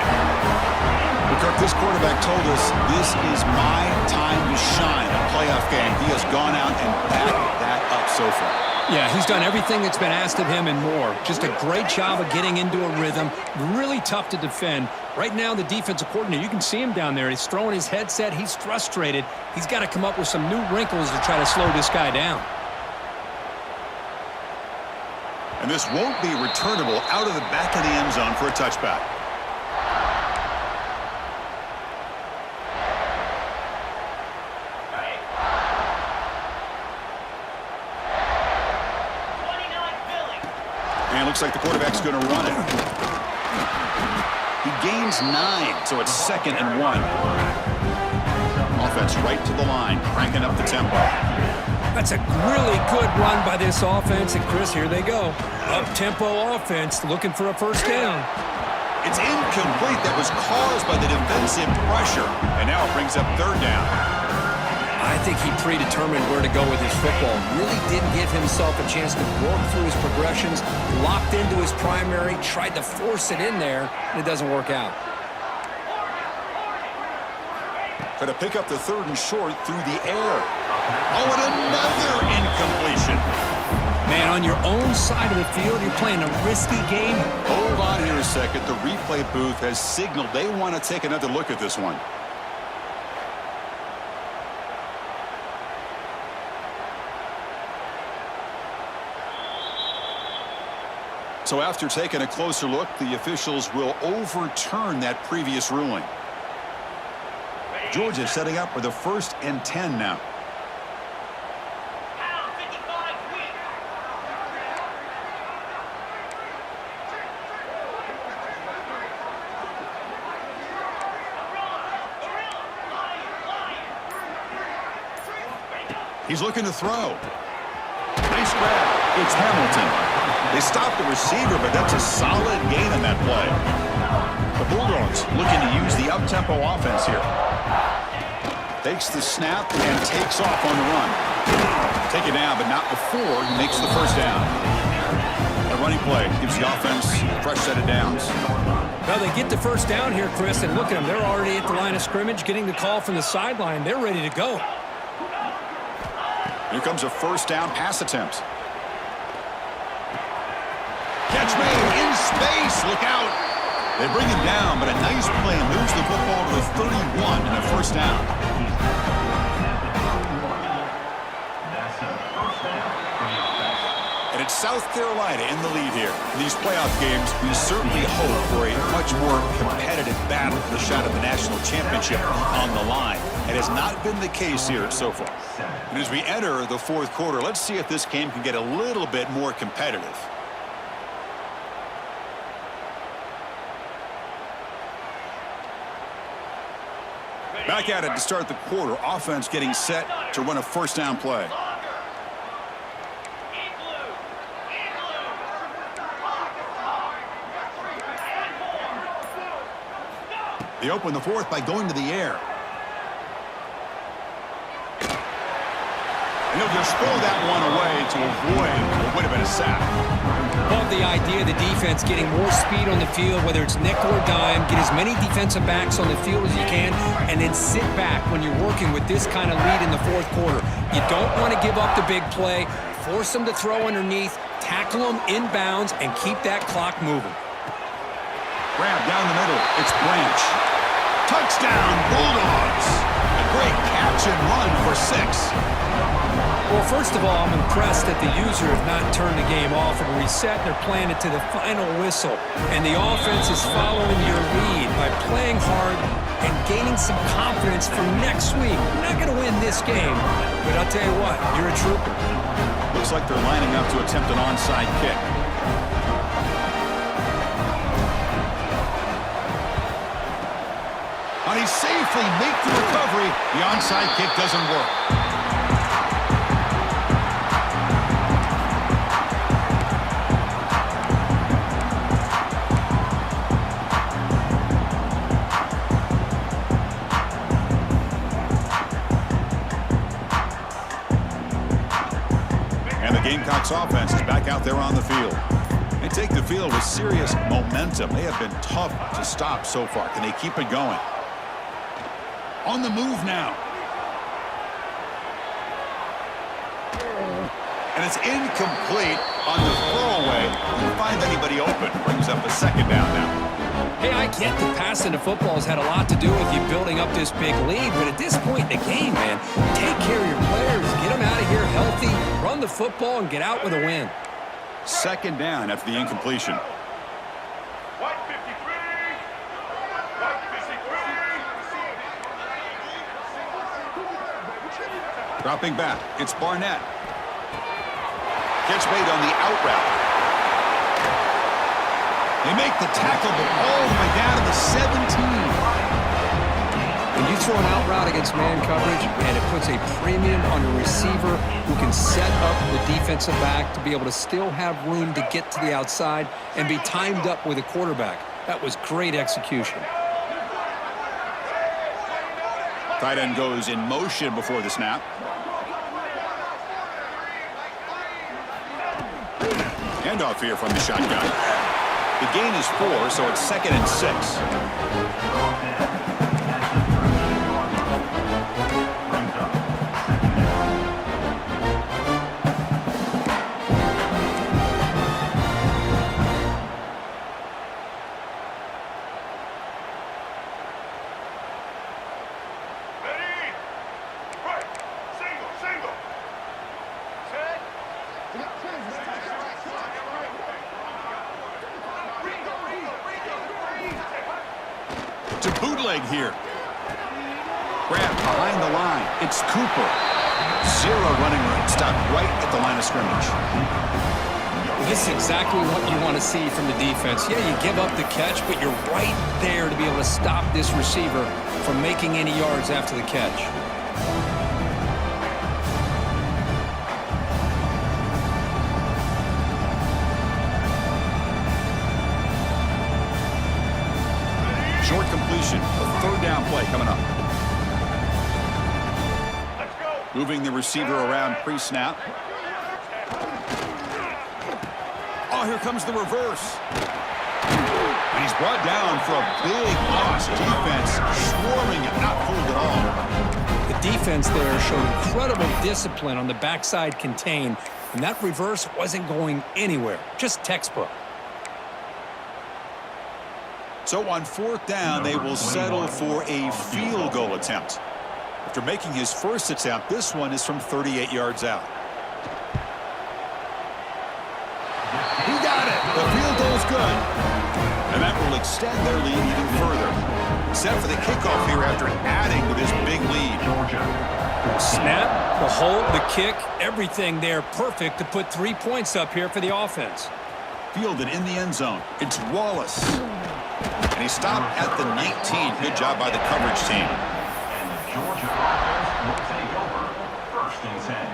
Because this quarterback told us this is my time to shine. A playoff game. He has gone out and backed that up so far. Yeah, he's done everything that's been asked of him and more. Just a great job of getting into a rhythm. Really tough to defend. Right now, the defensive coordinator, you can see him down there. He's throwing his headset. He's frustrated. He's got to come up with some new wrinkles to try to slow this guy down. And this won't be returnable out of the back of the end zone for a touchback. And it looks like the quarterback's going to run it. He gains 9, so it's 2nd and 1. Offense right to the line, cranking up the tempo. That's a really good run by this offense. And, Chris, here they go. Up-tempo offense looking for a first down. It's incomplete. That was caused by the defensive pressure. And now it brings up 3rd down. I think he predetermined where to go with his football. Really didn't give himself a chance to work through his progressions. Locked into his primary, tried to force it in there, and it doesn't work out. Try to pick up the 3rd and short through the air. Oh, and another incompletion. Man, on your own side of the field, you're playing a risky game. Hold on here a second. The replay booth has signaled they want to take another look at this one. So after taking a closer look, the officials will overturn that previous ruling. Georgia setting up for the 1st and 10 now. He's looking to throw. Nice grab. It's Hamilton. They stopped the receiver, but that's a solid gain in that play. The Bulldogs looking to use the up-tempo offense here. Takes the snap and takes off on the run. Take it down, but not before he makes the first down. A running play gives the offense a fresh set of downs. Well, they get the first down here, Chris, and look at them. They're already at the line of scrimmage, getting the call from the sideline. They're ready to go. Here comes a first down pass attempt. Catch made in space. Look out. They bring him down, but a nice play moves the football to the 31 and a first down. And it's South Carolina in the lead here. In these playoff games, we certainly hope for a much more competitive battle for the shot at the national championship on the line. It has not been the case here so far. And as we enter the 4th quarter, let's see if this game can get a little bit more competitive. Back at it to start the quarter. Offense getting set to run a first down play. They open the fourth by going to the air. And he'll just throw that one away to avoid what would have been a sack. Love the idea of the defense getting more speed on the field, whether it's nickel or dime. Get as many defensive backs on the field as you can, and then sit back when you're working with this kind of lead in the fourth quarter. You don't want to give up the big play. Force them to throw underneath, tackle them inbounds, and keep that clock moving. Grab down the middle. It's Branch. Touchdown, Bulldogs. A great catch and run for 6. Well, first of all, I'm impressed that the user have not turned the game off and reset. They're playing it to the final whistle. And the offense is following your lead by playing hard and gaining some confidence for next week. We're not going to win this game, but I'll tell you what, you're a trooper. Looks like they're lining up to attempt an onside kick. And he safely makes the recovery. The onside kick doesn't work. Gamecocks offense is back out there on the field. They take the field with serious momentum. They have been tough to stop so far. Can they keep it going? On the move now. And it's incomplete on the throwaway. Didn't find anybody open. Brings up a second down now. Hey, I get that passing the football has had a lot to do with you building up this big lead, but at this point in the game, man, take care of your players, get them out of here healthy, run the football, and get out with a win. Second down after the incompletion. Dropping back, it's Barnett. Gets made on the out route. They make the tackle, but all the way down to the 17. When you throw an out route against man coverage, and it puts a premium on a receiver who can set up the defensive back to be able to still have room to get to the outside and be timed up with a quarterback. That was great execution. Tight end goes in motion before the snap. Handoff here from the shotgun. The gain is 4, so it's 2nd and 6. To bootleg here. Grab behind the line. It's Cooper. 0 running room. Stopped right at the line of scrimmage. This is exactly what you want to see from the defense. Yeah, you give up the catch, but you're right there to be able to stop this receiver from making any yards after the catch. Short completion. A 3rd down play coming up. Moving the receiver around pre-snap. Oh, here comes the reverse. And he's brought down for a big loss. Defense swarming and not fooled at all. The defense there showed incredible discipline on the backside contain, and that reverse wasn't going anywhere. Just textbook. So on 4th down, they will settle for a field goal attempt. After making his first attempt, this one is from 38 yards out. He got it. The field goal is good. And that will extend their lead even further. Set for the kickoff here after adding to this big lead. Snap, the hold, the kick, everything there perfect to put 3 points up here for the offense. Fielded in the end zone. It's Wallace. And he stopped at the 19. Good job by the coverage team. And the Georgia offense will take over 1st and 10.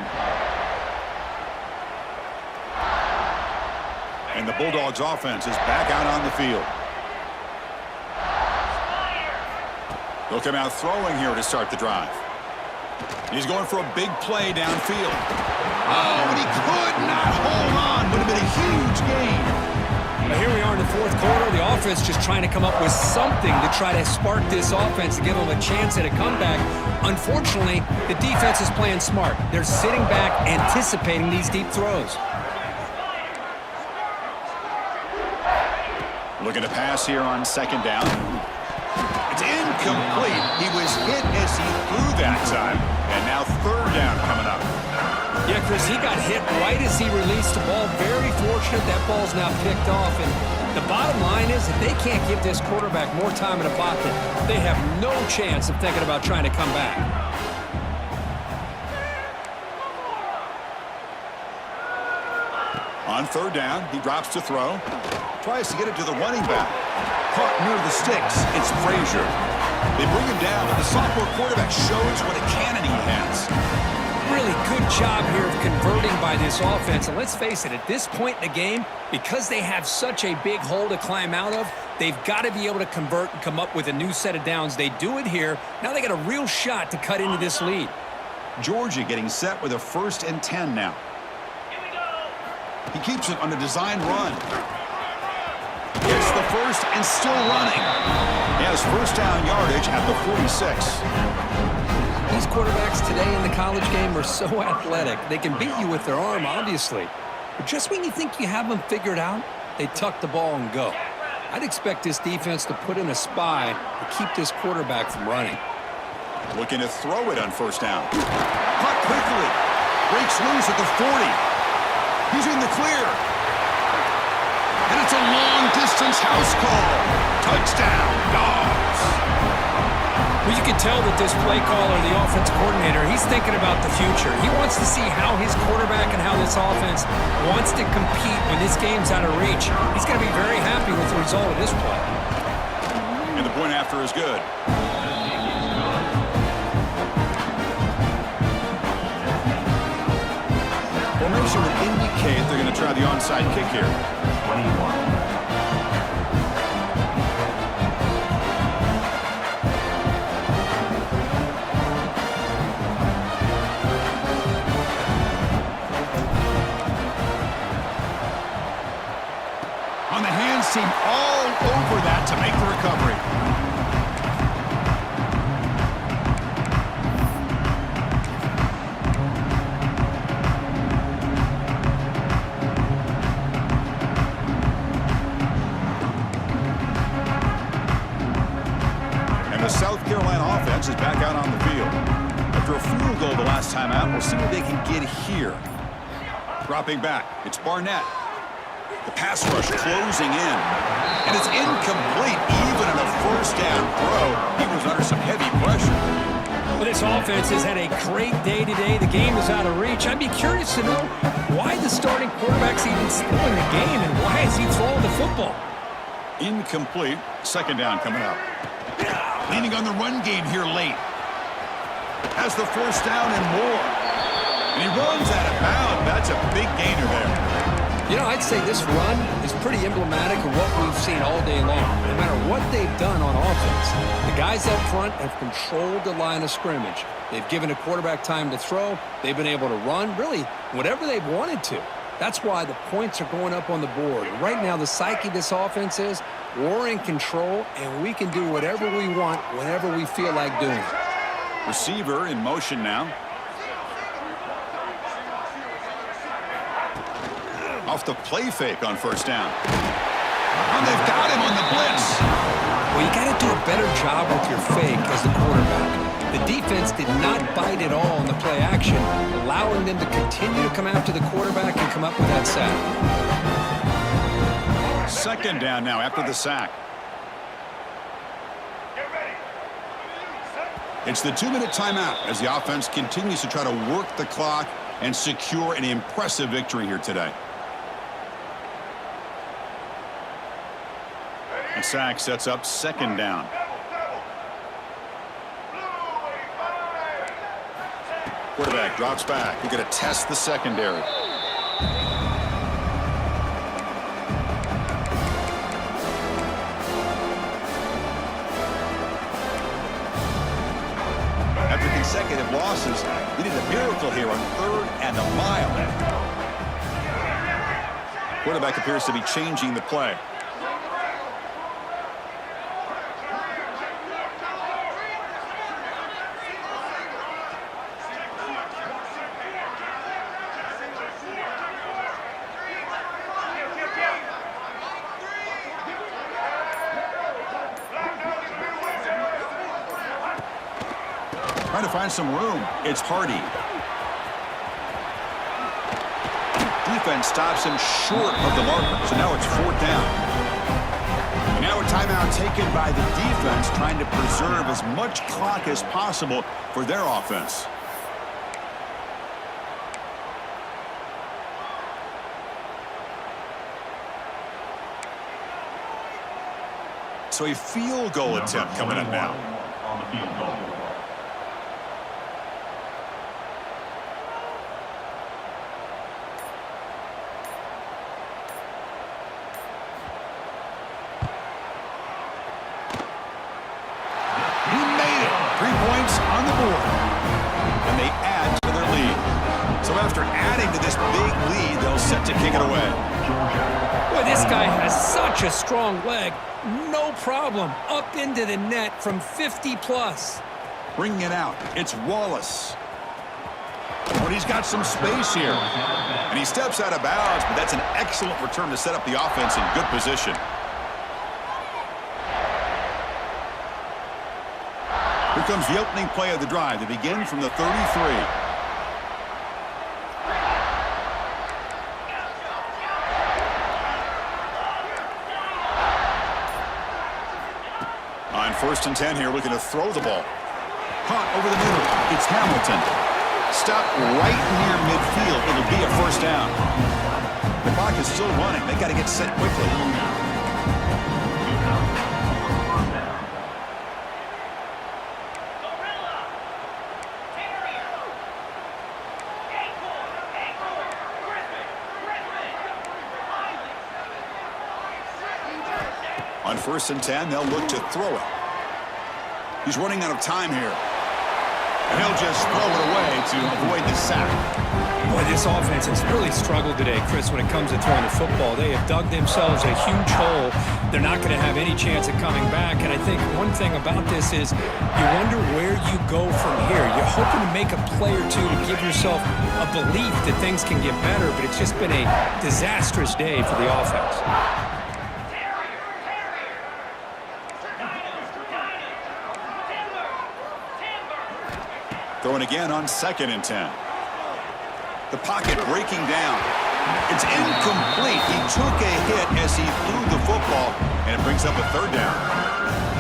And the Bulldogs offense is back out on the field. He'll come out throwing here to start the drive. He's going for a big play downfield. Oh, and he could not hold on. Would have been a huge gain. Now here we are in the fourth quarter. The offense just trying to come up with something to try to spark this offense to give them a chance at a comeback. Unfortunately, the defense is playing smart. They're sitting back, anticipating these deep throws. Looking to pass here on second down. It's incomplete. He was hit as he threw that time. And now third down coming up. Yeah, Chris, he got hit right as he released the ball. Very fortunate that ball's now picked off. And the bottom line is if they can't give this quarterback more time in the pocket, they have no chance of thinking about trying to come back. On third down, he drops to throw. Tries to get it to the running back. Caught near the sticks. It's Frazier. They bring him down, but the sophomore quarterback shows what a cannon he has. Really good job here of converting by this offense. And let's face it, at this point in the game, because they have such a big hole to climb out of, they've got to be able to convert and come up with a new set of downs. They do it here. Now they got a real shot to cut into this lead. Georgia getting set with a 1st and 10 now. He keeps it on a design run. Gets the first and still running. He has first down yardage at the 46. These quarterbacks today in the college game are so athletic. They can beat you with their arm, obviously. But just when you think you have them figured out, they tuck the ball and go. I'd expect this defense to put in a spy to keep this quarterback from running. Looking to throw it on first down. Caught quickly. Breaks loose at the 40. He's in the clear. And it's a long-distance house call. Touchdown, Dogs. Well, you can tell that this play caller, the offense coordinator, he's thinking about the future. He wants to see how his quarterback and how this offense wants to compete when this game's out of reach. He's going to be very happy with the result of this play. And the point after is good. Formation would indicate they're going to try the onside kick here. 21. On the hands team, all over that to make the recovery. And the South Carolina offense is back out on the field. After a field goal the last time out, we'll see what they can get here. Dropping back, it's Barnett. The pass rush closing in. And it's incomplete, even in a first down throw. He was under some heavy pressure. Well, this offense has had a great day today. The game is out of reach. I'd be curious to know why the starting quarterback's even still in the game and why is he throwing the football? Incomplete. Second down coming up. Leaning on the run game here late. Has the first down and more. And he runs out of bounds. That's a big gainer there. You know, I'd say this run is pretty emblematic of what we've seen all day long, no matter what they've done on offense. The guys up front have controlled the line of scrimmage. They've given a quarterback time to throw. They've been able to run, really, whatever they've wanted to. That's why the points are going up on the board. And right now, the psyche of this offense is we're in control, and we can do whatever we want whenever we feel like doing it. Receiver in motion now. Off the play fake on first down. And they've got him on the blitz. Well, you got to do a better job with your fake as the quarterback. The defense did not bite at all in the play action, allowing them to continue to come after the quarterback and come up with that sack. Second down now after the sack. It's the 2-minute timeout as the offense continues to try to work the clock and secure an impressive victory here today. The sack sets up second down. Quarterback drops back. You're going to test the secondary. We need a miracle here on 3rd and a mile. Quarterback appears to be changing the play. Trying to find some room. It's Hardy. Defense stops him short of the marker, so now it's 4th down. And now a timeout taken by the defense, trying to preserve as much clock as possible for their offense. So a field goal attempt coming up now. On the field goal. He made it. 3 points on the board. And they add to their lead. So after adding to this big lead, they'll set to kick it away. Boy, this guy has such a strong leg. No problem. Up into the net from 50 plus. Bringing it out. It's Wallace. But he's got some space here. And he steps out of bounds, but that's an excellent return to set up the offense in good position. Here comes the opening play of the drive. They begin from the 33. On 1st and 10 here, looking to throw the ball. Caught over the middle. It's Hamilton. Stop right near midfield. It'll be a 1st down. The clock is still running. They got to get set quickly. On 1st and 10, they'll look to throw it. He's running out of time here. And he'll just throw it away to avoid the sack. Boy, this offense has really struggled today, Chris, when it comes to throwing the football. They have dug themselves a huge hole. They're not going to have any chance of coming back. And I think one thing about this is you wonder where you go from here. You're hoping to make a play or two to give yourself a belief that things can get better, but it's just been a disastrous day for the offense. Throwing again on 2nd and 10. The pocket breaking down. It's incomplete. He took a hit as he threw the football, and it brings up a 3rd down.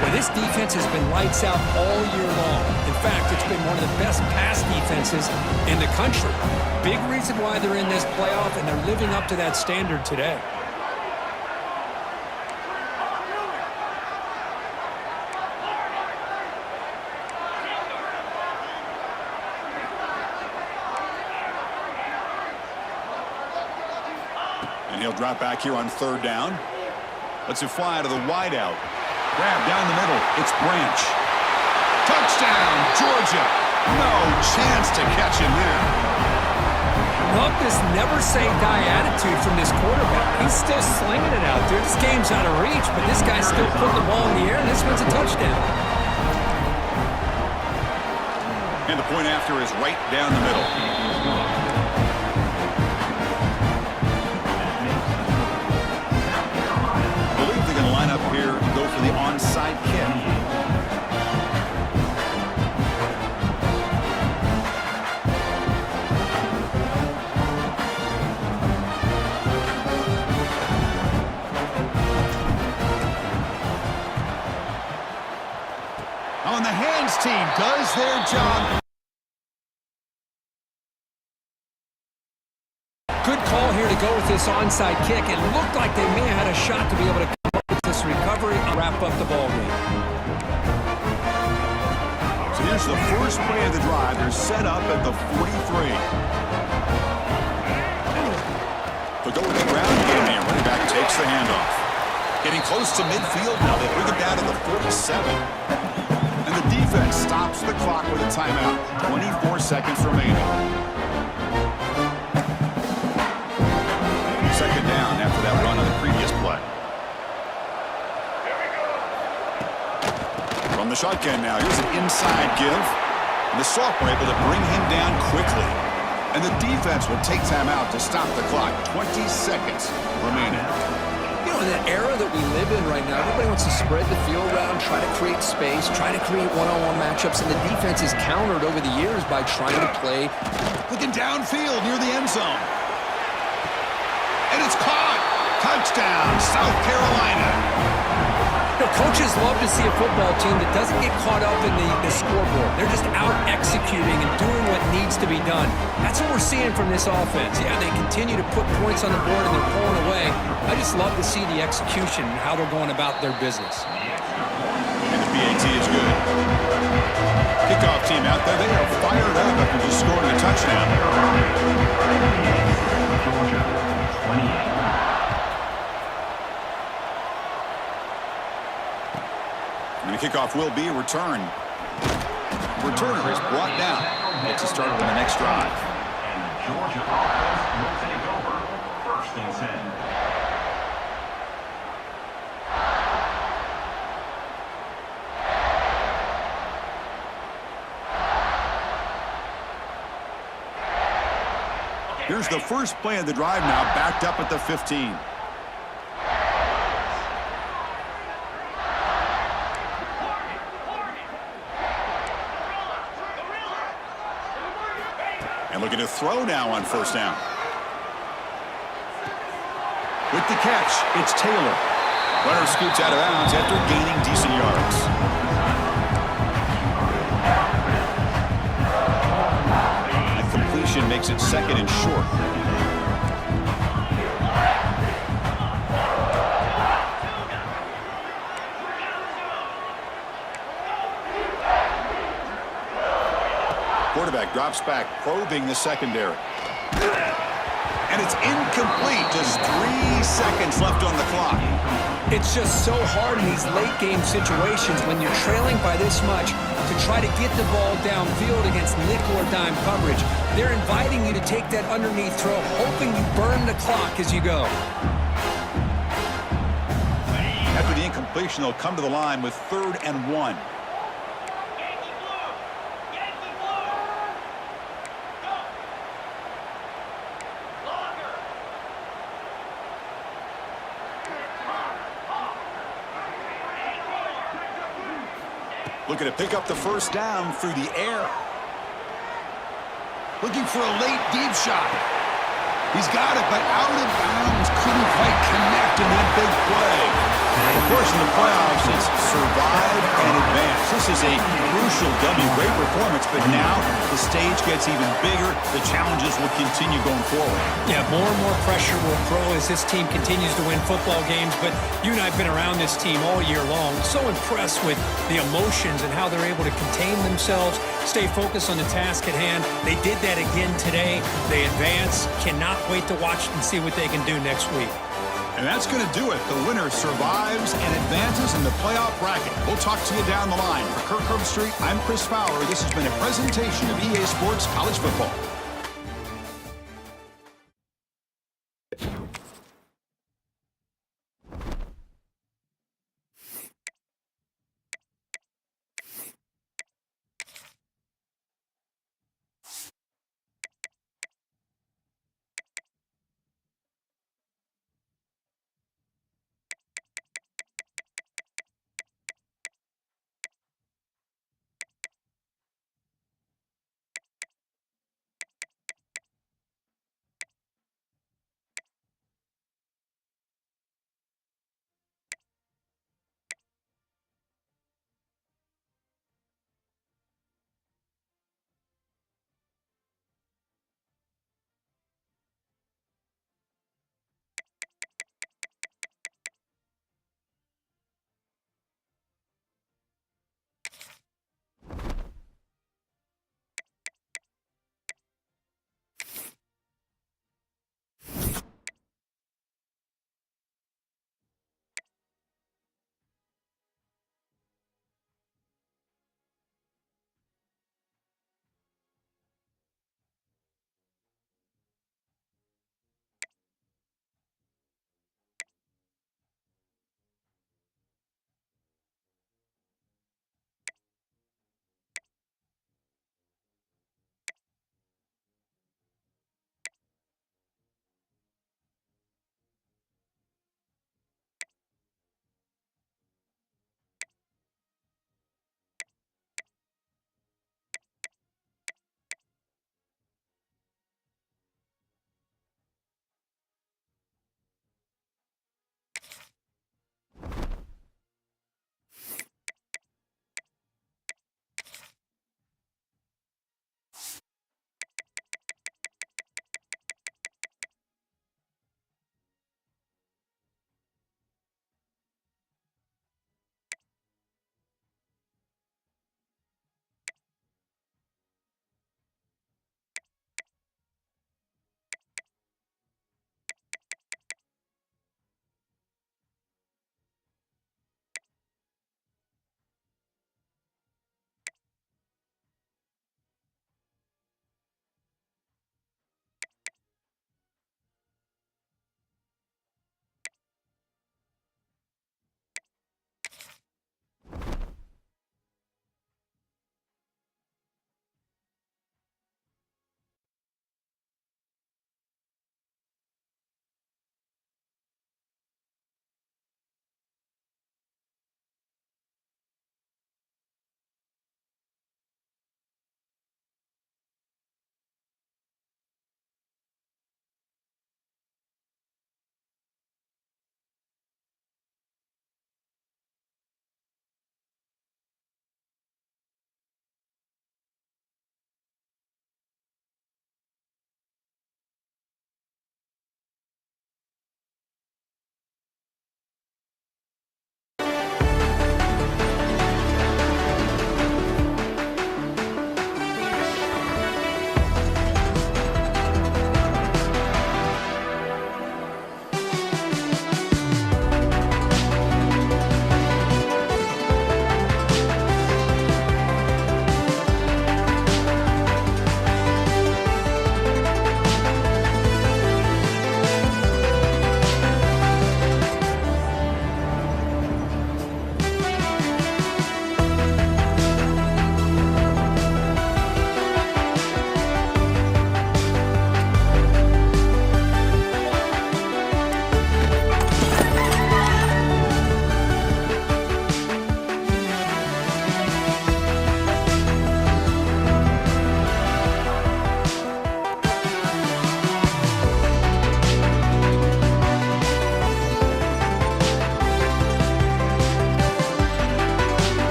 Well, this defense has been lights out all year long. In fact, it's been one of the best pass defenses in the country. Big reason why they're in this playoff, and they're living up to that standard today. And he'll drop back here on 3rd down. Lets it fly to the wideout. Grab down the middle. It's Branch. Touchdown, Georgia. No chance to catch him there. Love this never-say-die attitude from this quarterback. He's still slinging it out there. This game's out of reach, but this guy's still putting the ball in the air, and this one's a touchdown. And the point after is right down the middle. I believe they're going to line up here and go for the onside kick. On the hands team does their job. Good call here to go with this onside kick. It looked like they may have had a shot to be able to come up with this recovery and wrap up the ball game. So here's the first play of the drive. They're set up at the 43. They'll go with the ground game here. Running back takes the handoff. Getting close to midfield now. They bring it down to the 47. And the defense stops the clock with a timeout. 24 seconds remaining. Second down after that run on the previous play. From the shotgun now, here's an inside give. And the sophomore able to bring him down quickly. And the defense will take timeout to stop the clock. 20 seconds remaining. You know, in the era that we live in right now, everybody wants to spread the field around, try to create space, try to create one-on-one matchups, and the defense is countered over the years by trying to play. Looking downfield near the end zone. And it's caught. Touchdown, South Carolina. You know, coaches love to see a football team that doesn't get caught up in the scoreboard. They're just out executing and doing what needs to be done. That's what we're seeing from this offense. Yeah, they continue to put points on the board and they're pulling away. I just love to see the execution and how they're going about their business. And the PAT is good. Kickoff team out there. They are fired up after just scoring a touchdown. Georgia, 28. And the kickoff will be a return. Returner is brought down. Gets us started on the next drive. And the Georgia offense will take over. First and 10. Here's the first play of the drive now, backed up at the 15. And looking to throw now on first down. With the catch, it's Taylor. Runner scoots out of bounds after gaining decent yards. That completion makes it second and short. Quarterback drops back, probing the secondary. And it's incomplete. Just 3 seconds left on the clock. It's just so hard in these late game situations when you're trailing by this much to try to get the ball downfield against nickel or dime coverage. They're inviting you to take that underneath throw, hoping you burn the clock as you go. After the incompletion, they'll come to the line with 3rd and 1. Looking to pick up the first down through the air. Looking for a late deep shot. He's got it, but out of bounds. Couldn't quite connect in that big play. Of course, in the playoffs, it's survive and advance. This is a crucial W. Great performance, but now the stage gets even bigger. The challenges will continue going forward. Yeah, more and more pressure will grow as this team continues to win football games, but you and I have been around this team all year long. So impressed with the emotions and how they're able to contain themselves, stay focused on the task at hand. They did that again today. They advance. Cannot wait to watch and see what they can do next week. And that's going to do it. The winner survives and advances in the playoff bracket. We'll talk to you down the line. For Kirk Herbstreit, I'm Chris Fowler. This has been a presentation of EA Sports College Football.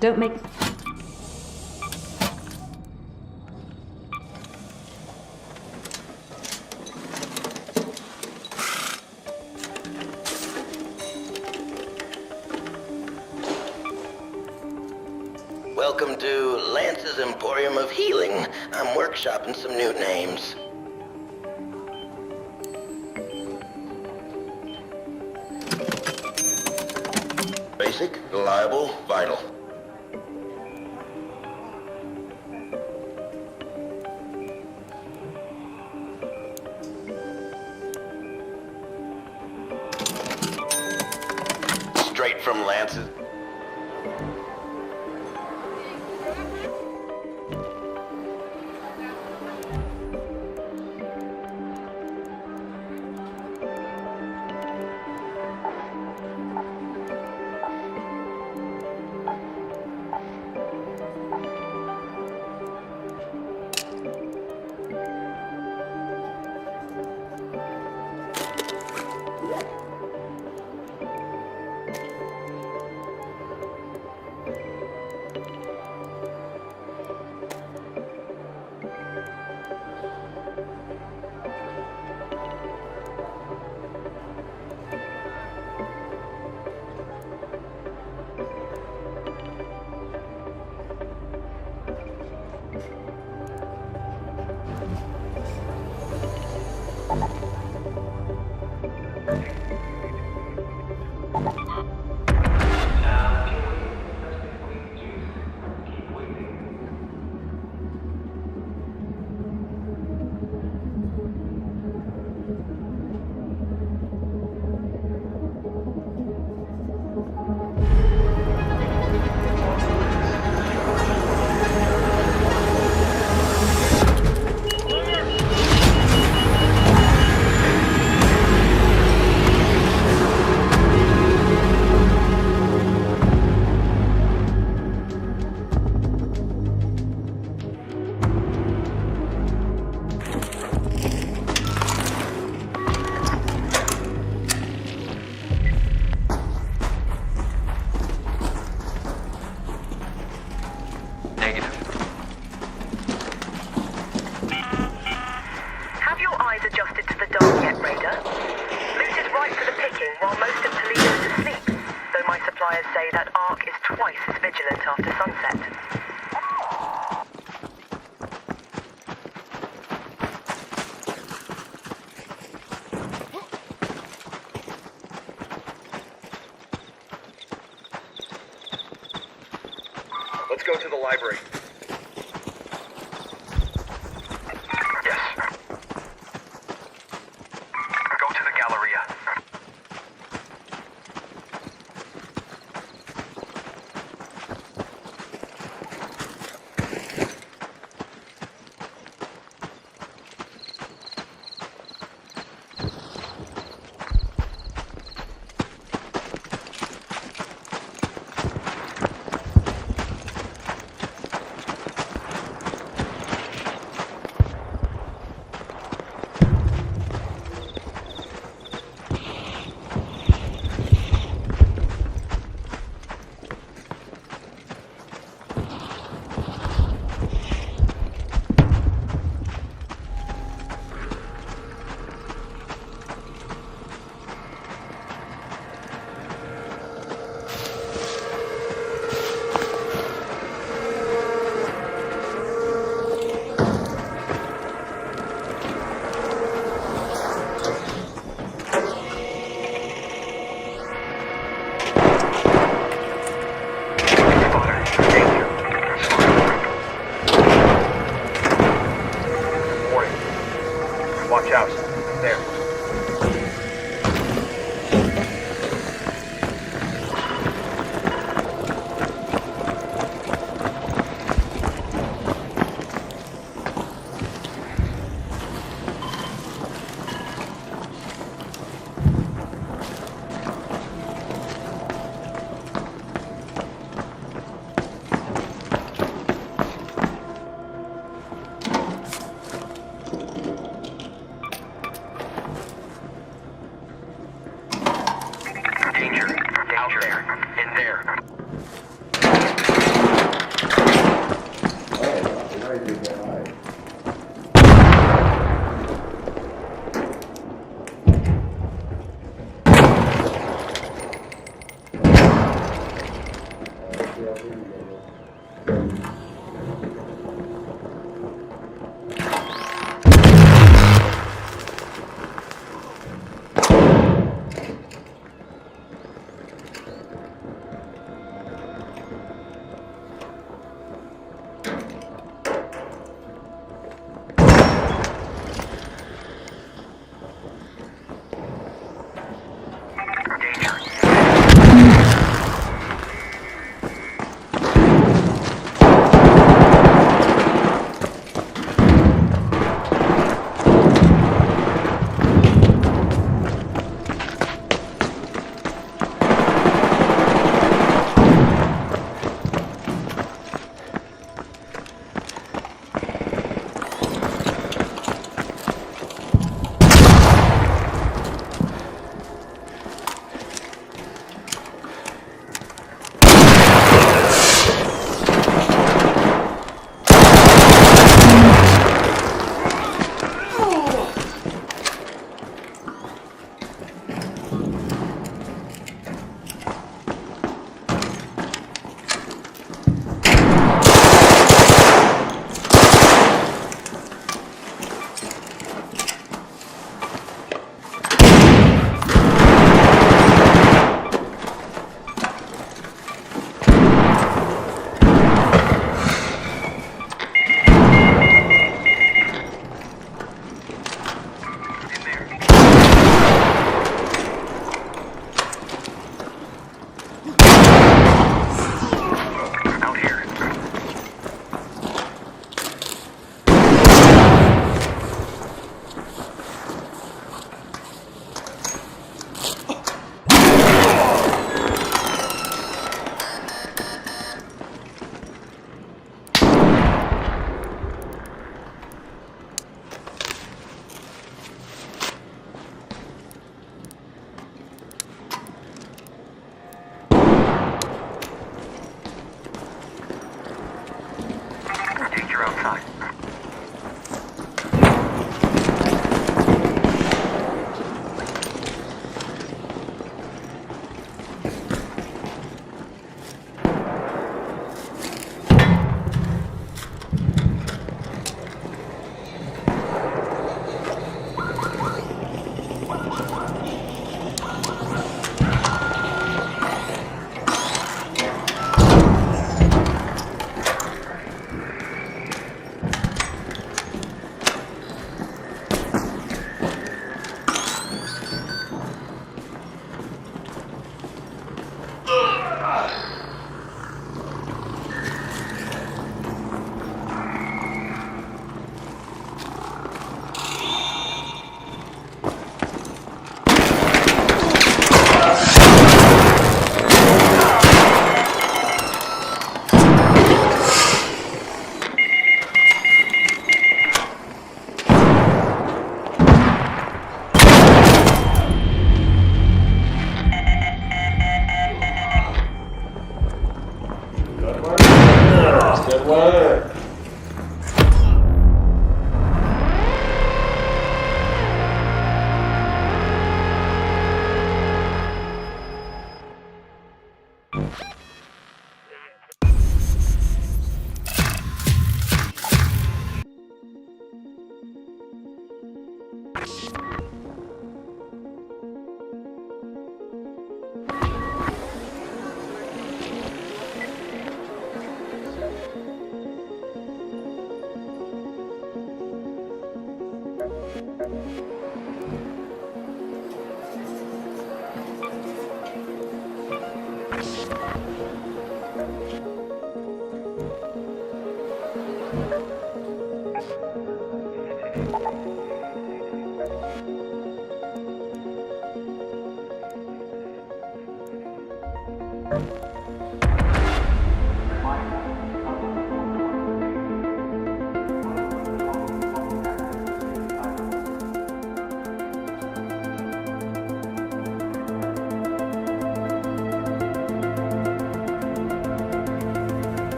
Don't make... Welcome to Lance's Emporium of Healing. I'm workshopping some new names. Basic, reliable, vital. Straight from Lance's. Let's go to the library. Yes. Go to the Galleria. Danger. In there.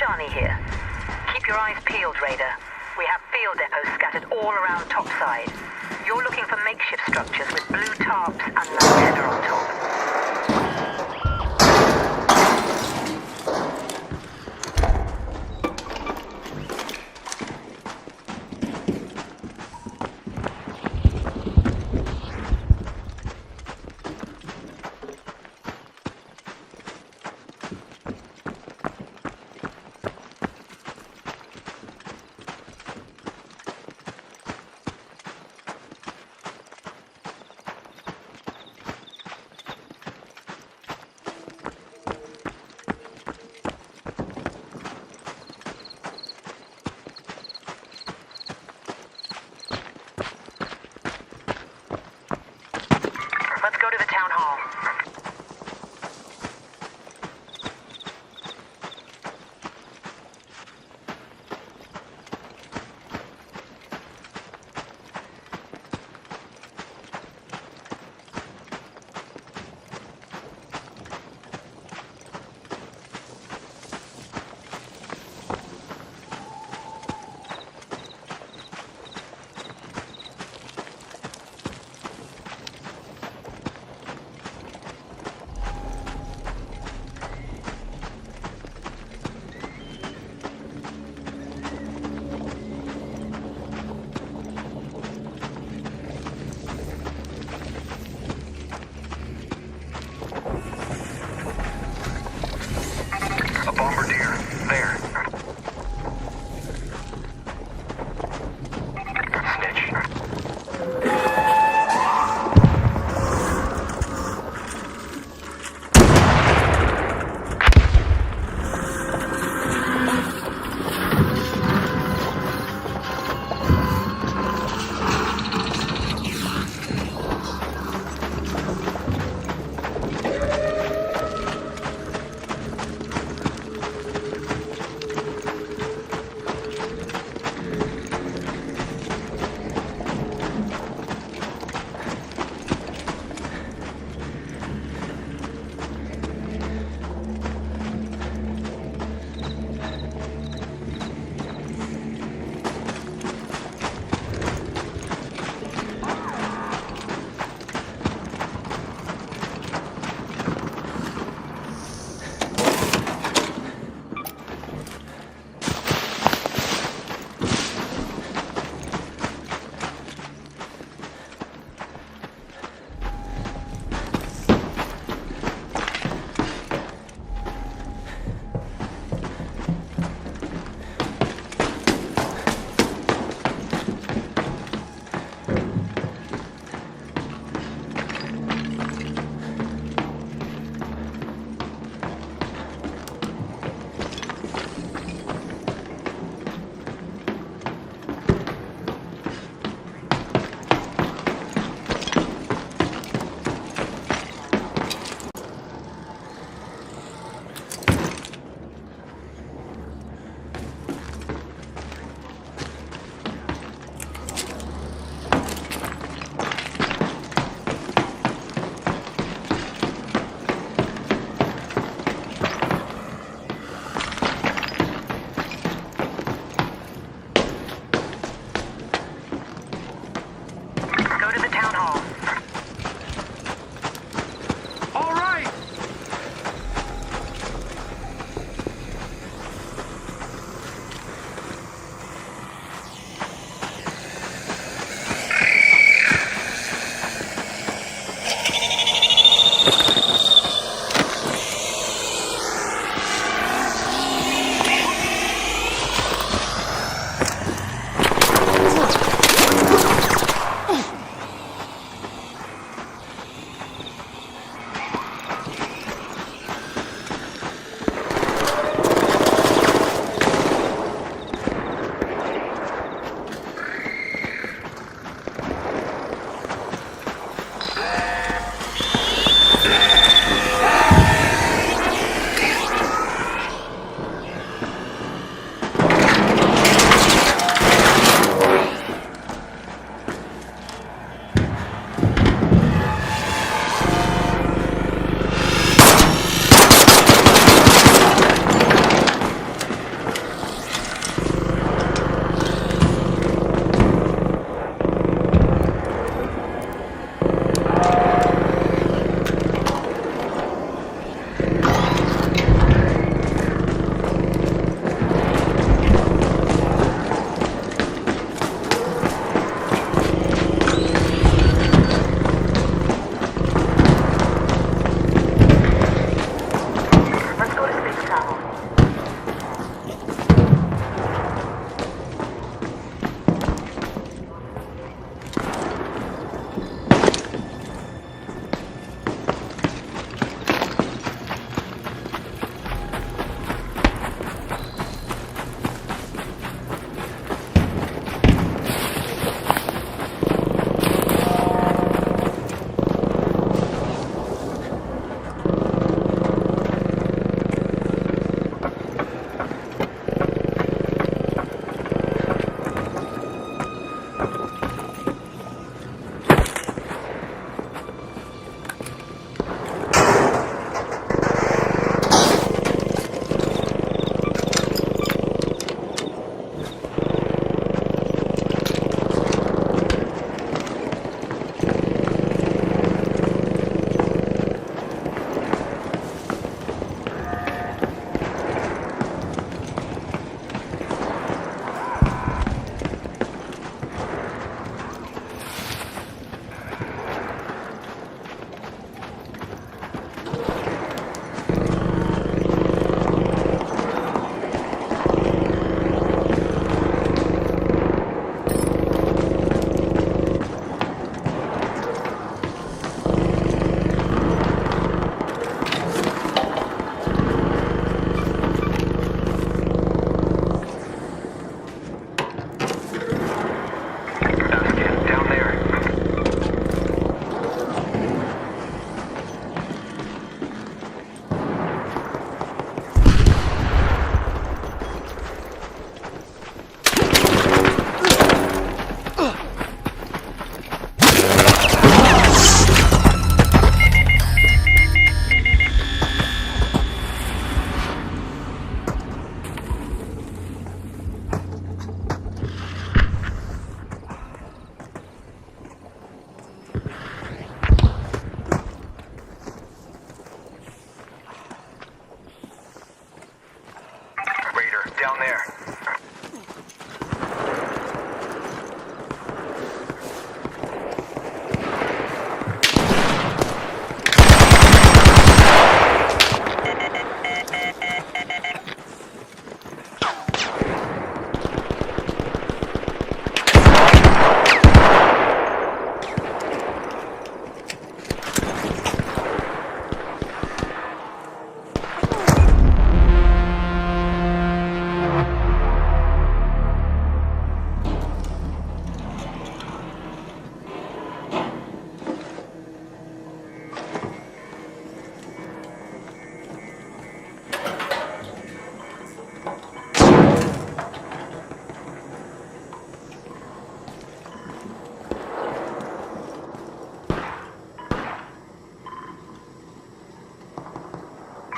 Shani here. Keep your eyes peeled, Raider. We have field depots scattered all around topside. You're looking for makeshift structures with blue tarps and no header on top.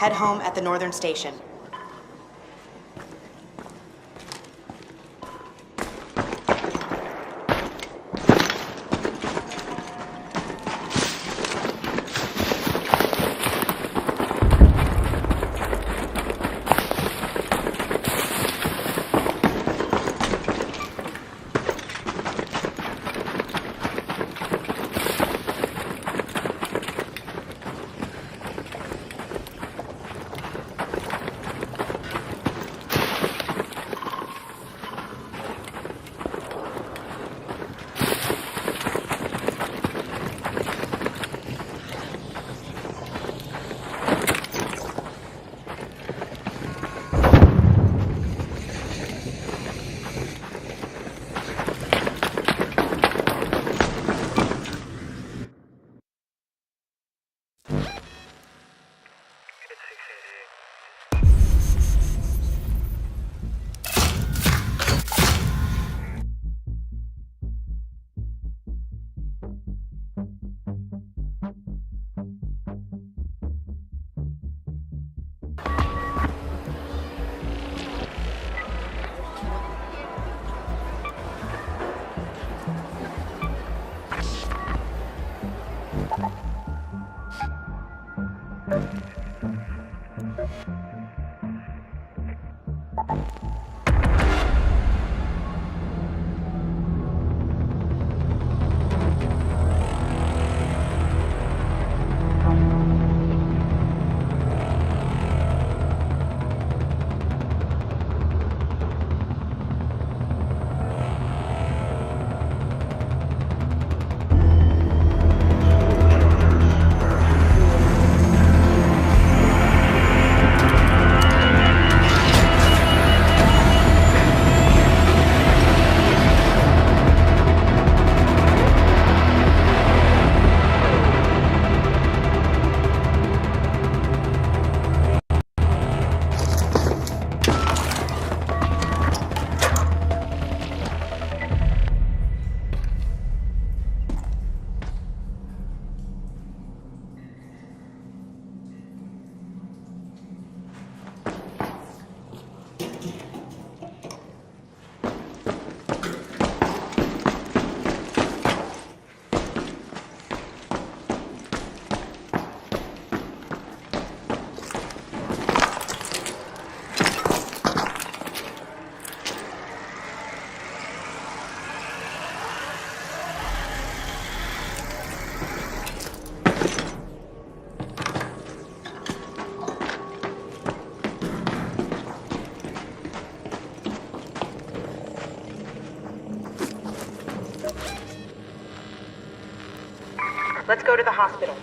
head home at the Northern Station. Let's go to the hospital.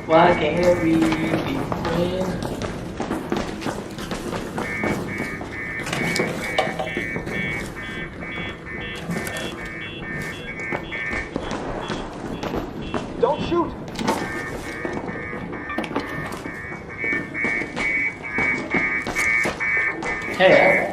Why can't we be friends? Don't shoot! Hey,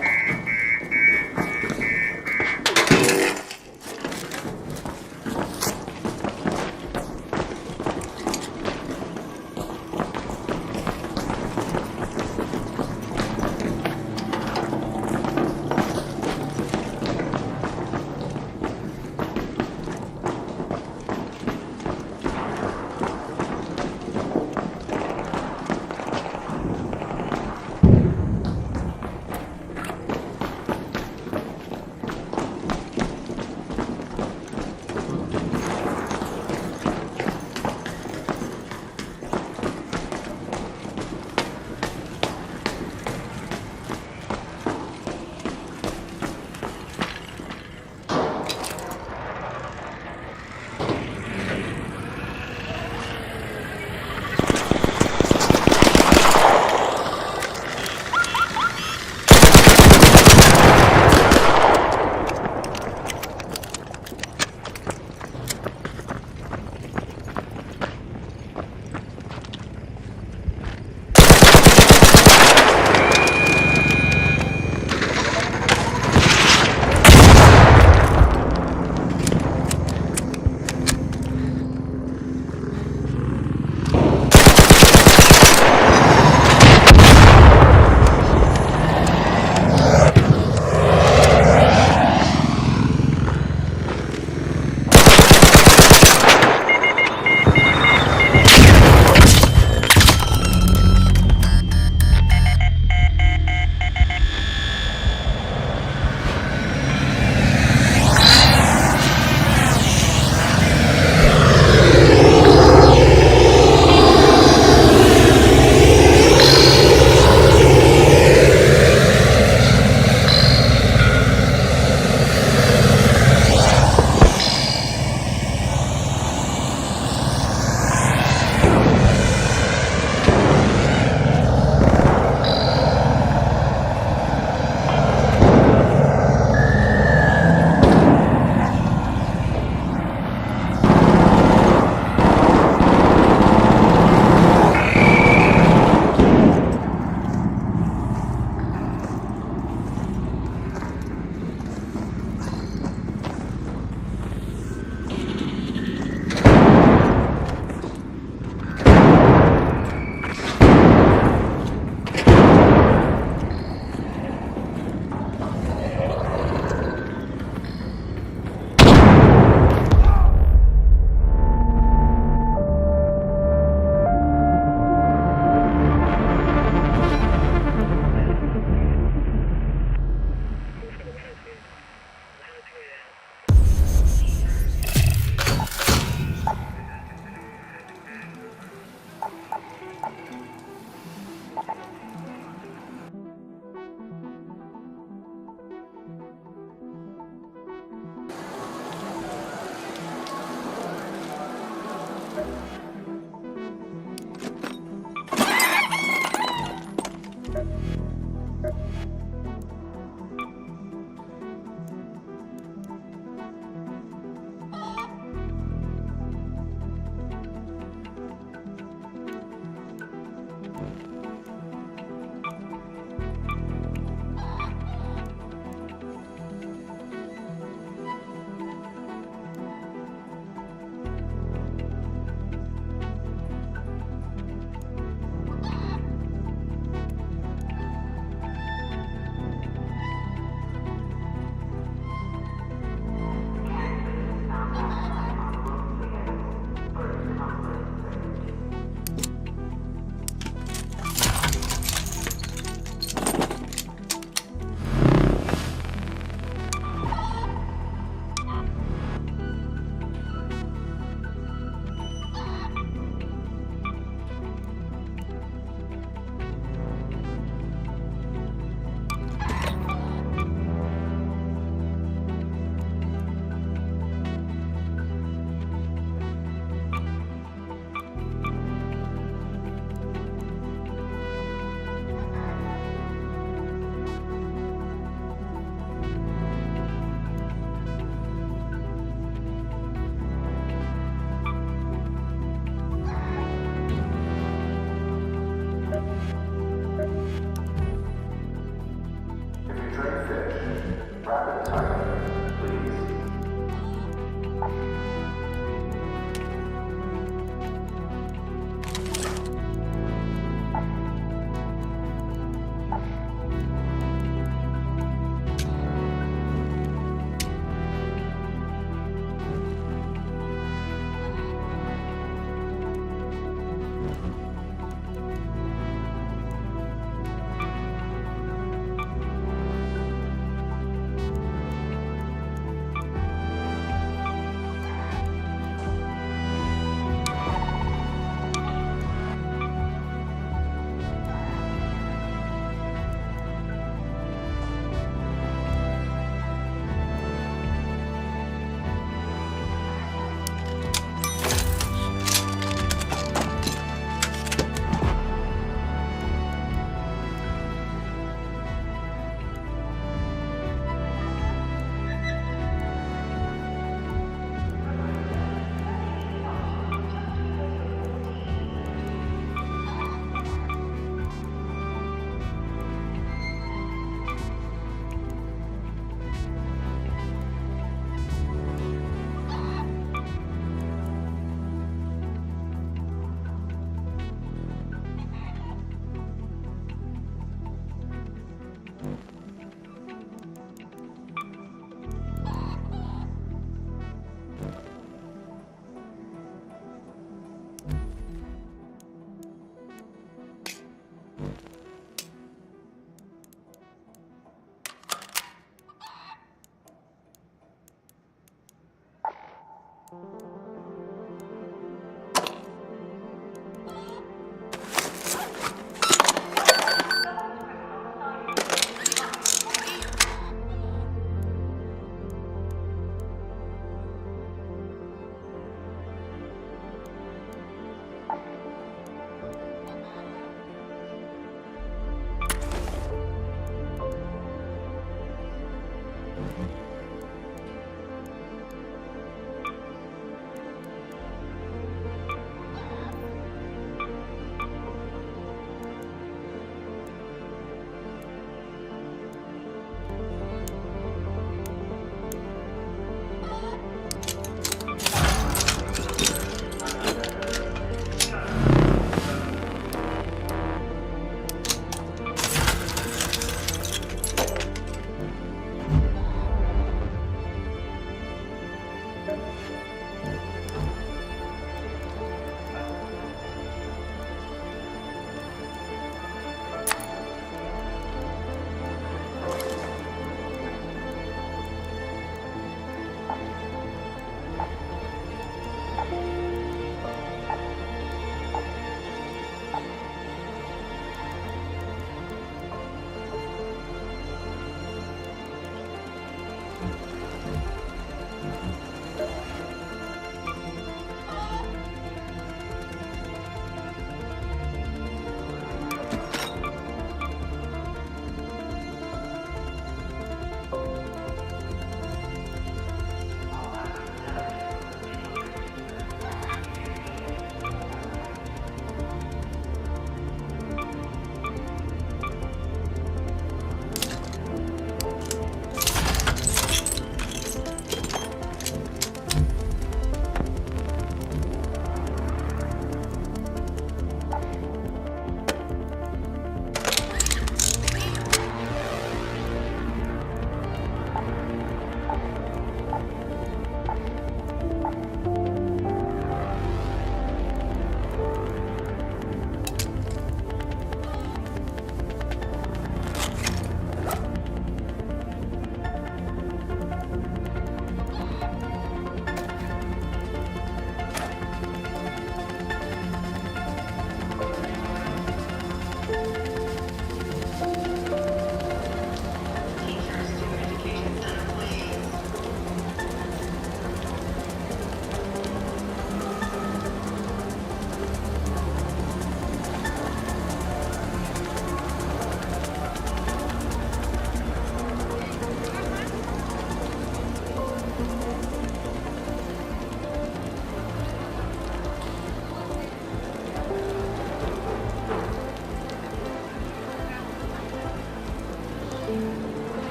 Return fish. Rapid timer, please.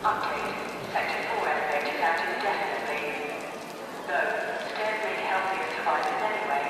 Update. Sector 4 elevated out indefinitely. Though, scared may help you survivors anyway.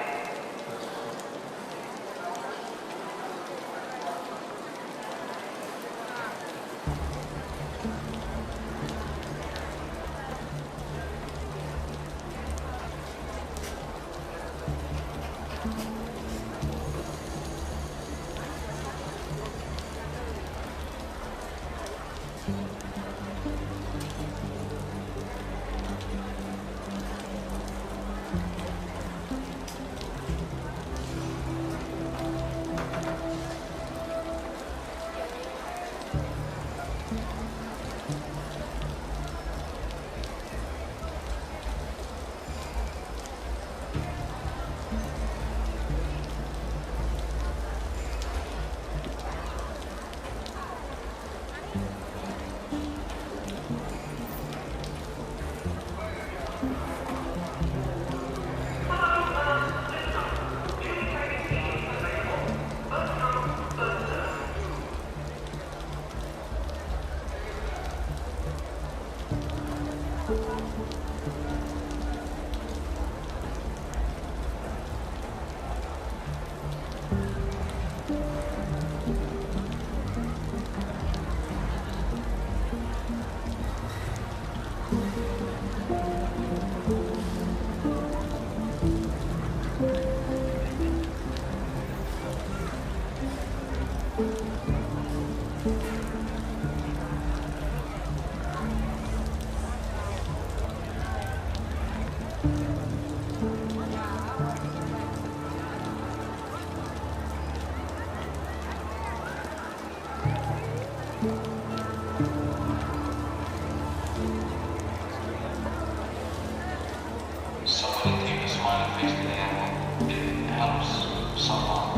Somebody take a smiley face to the animal. It helps someone.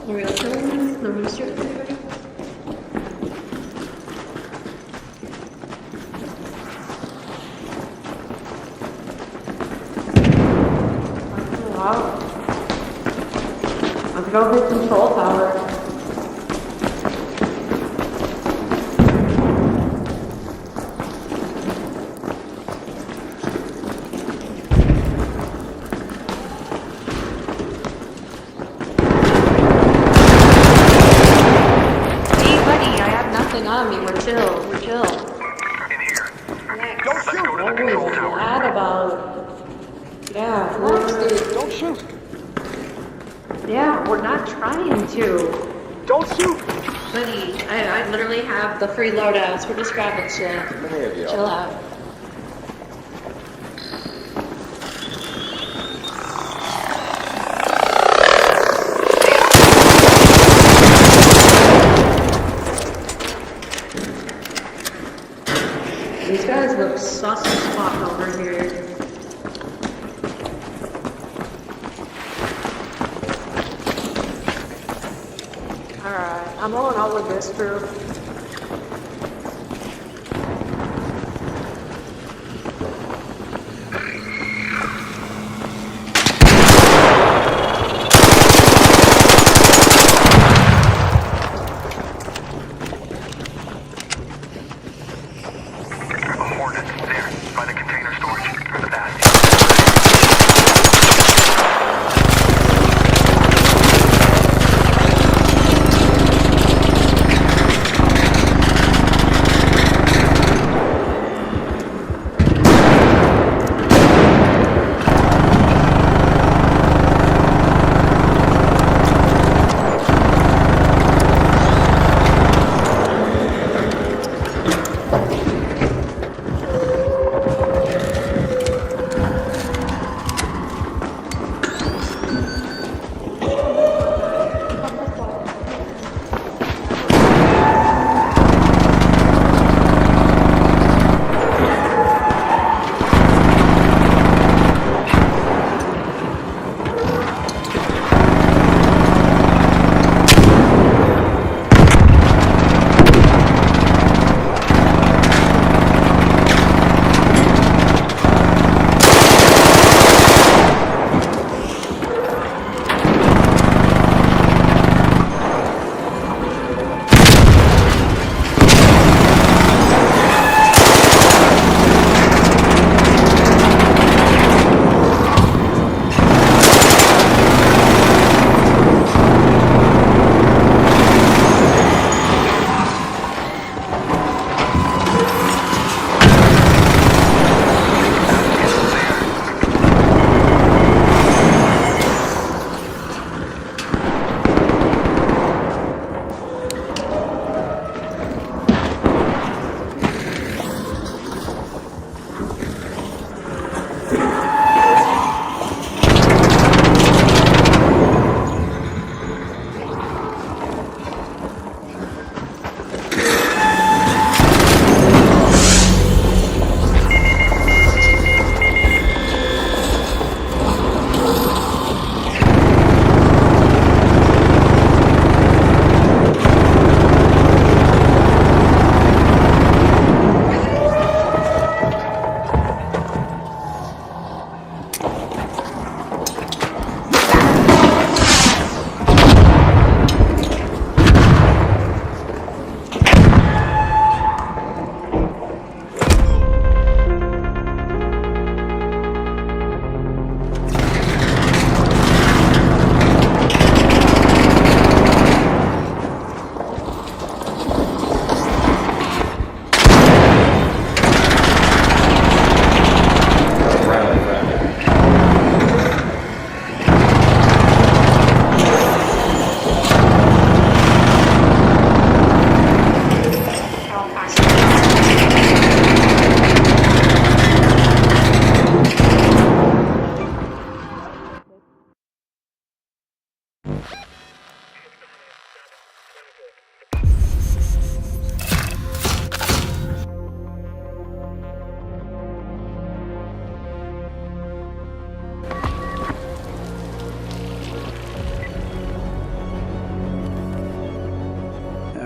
The real killing? The rooster? Wow. Let's go hit control tower. On me, we're chill. In here. Don't Let's go to the control tower. Mad about. Yeah, Don't shoot. Yeah, we're not trying to. Don't shoot. Buddy, I literally have the free loadouts. We're just grabbing shit. Chill out. These guys look sus as fuck over here. Alright, I'm rolling out with this crew.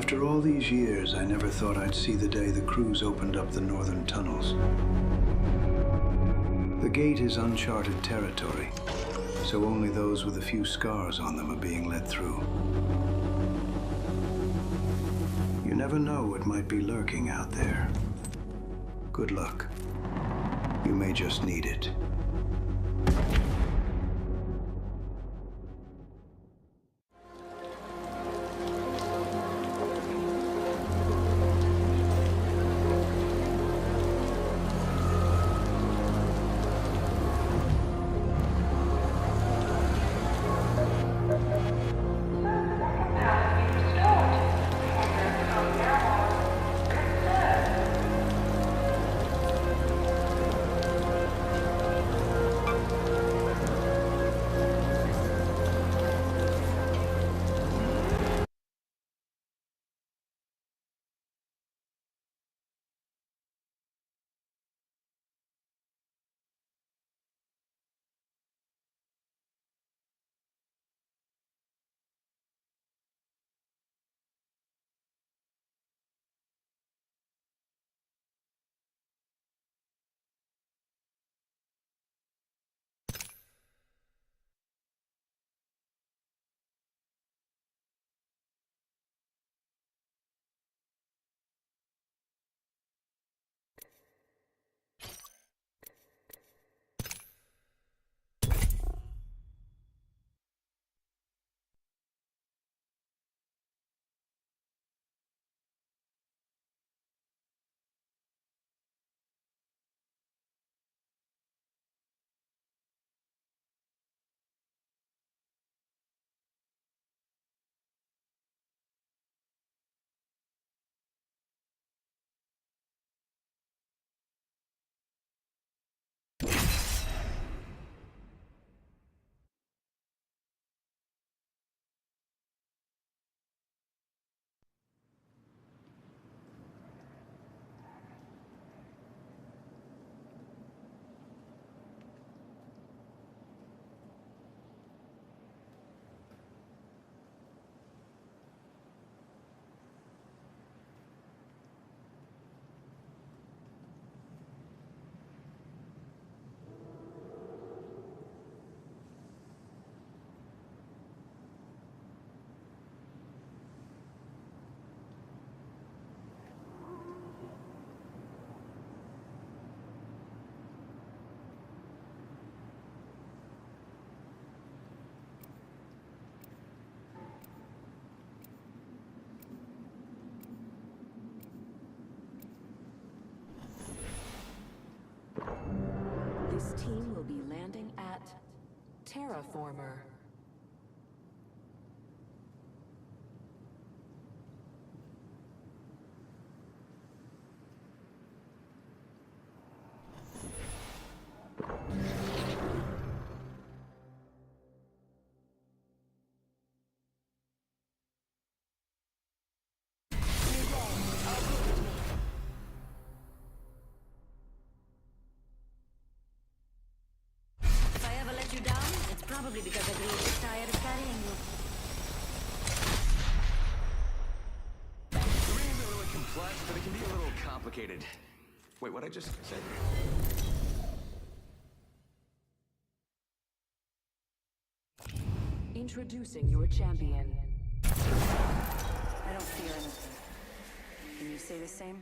After all these years, I never thought I'd see the day the crews opened up the northern tunnels. The gate is uncharted territory, so only those with a few scars on them are being let through. You never know what might be lurking out there. Good luck. You may just need it. This team will be landing at Terraformer. Probably because I grew tired of carrying you. Reading's a little complex, but it can be a little complicated. Wait, what'd I just say? Introducing your champion. I don't fear anything. Can you say the same?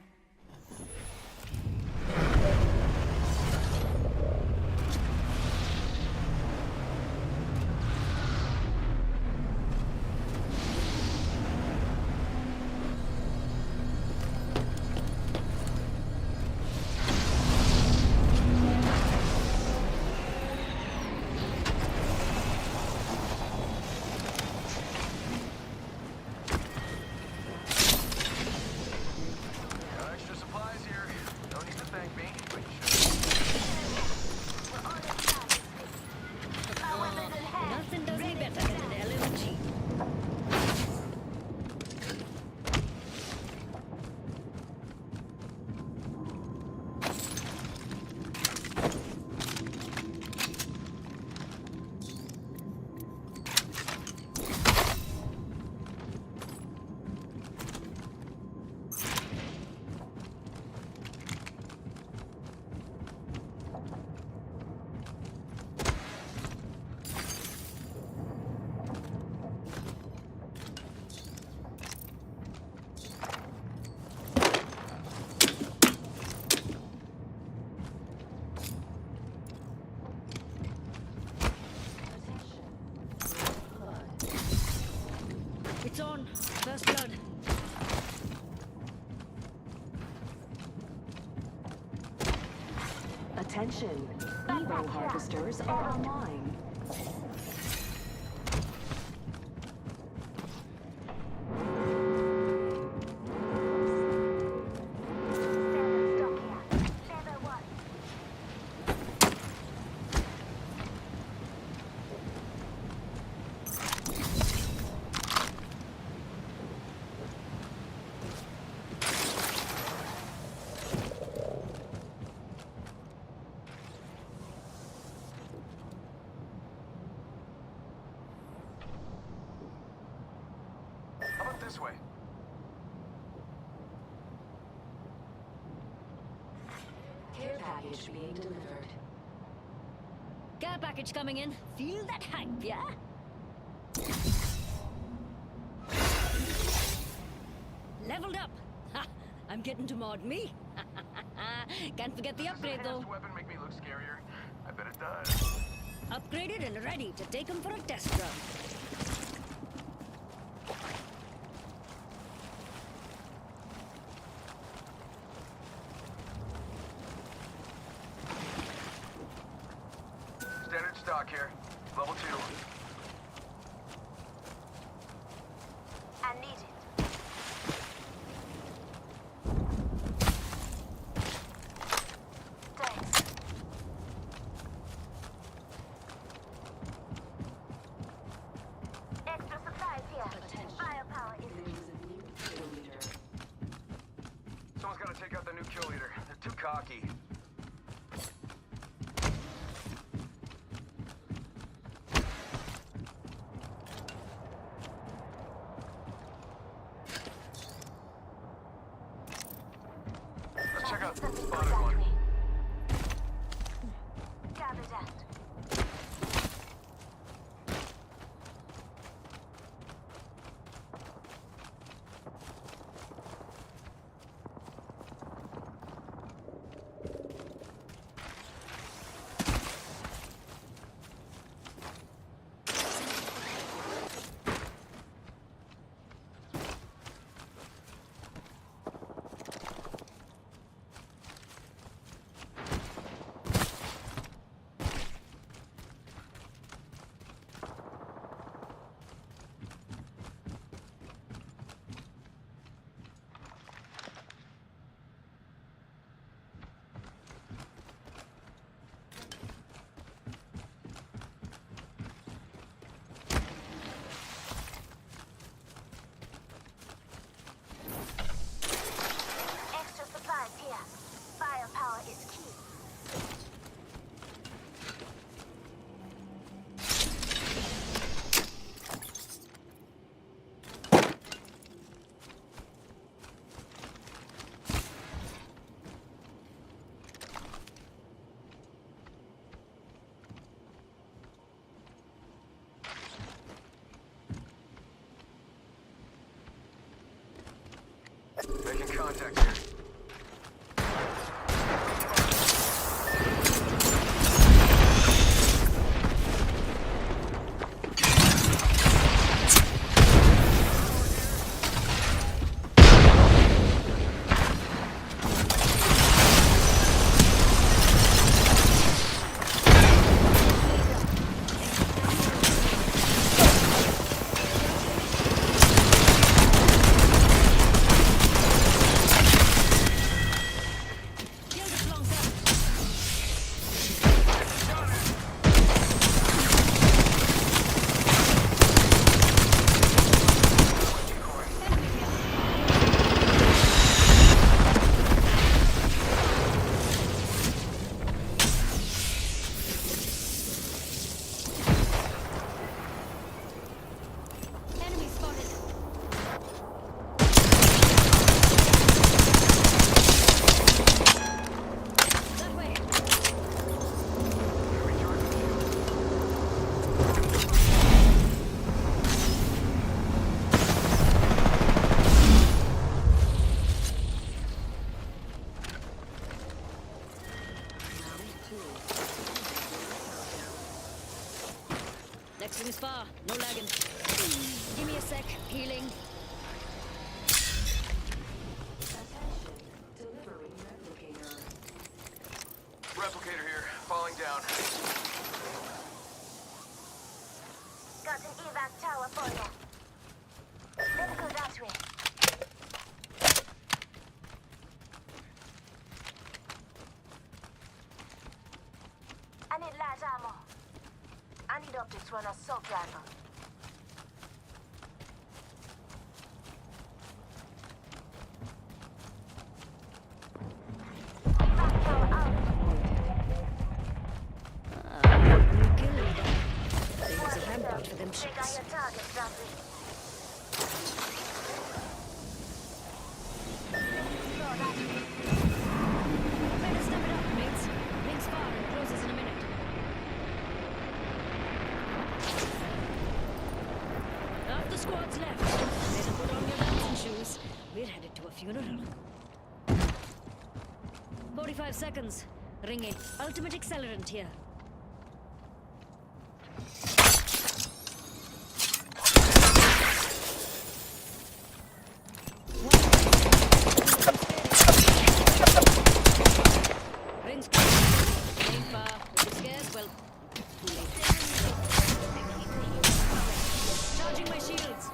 Attention, Evo harvesters are online. How about this way? Care package being delivered. Care package coming in. Feel that hype, yeah? Leveled up. Ha! I'm getting to mod me. Can't forget the upgrade, though. Weapon make me look scarier? I bet it does. Upgraded and ready to take him for a test run. Standard stock here. Level 2. I need it. Thanks. Extra supplies here. Firepower is Someone's gotta take out the new kill leader. They're too cocky. Let's check out spotted one. Gather that. Extra supplies here. Firepower is key. Making contact here. Enemy spotted. That way. Next ring is far. No lagging. Give me a sec. Healing. Attention, delivering replicator. Replicator here. to an assault rifle. There's a rampart for them ships. Better step it up, mates. Rings far and closes in a minute. Half the squad's left. Better put on your dancing shoes. We're headed to a funeral. 45 seconds. Ringing. Ultimate accelerant here. Rings close. Ain't far. If you're scared, well, too late. Charging my shields.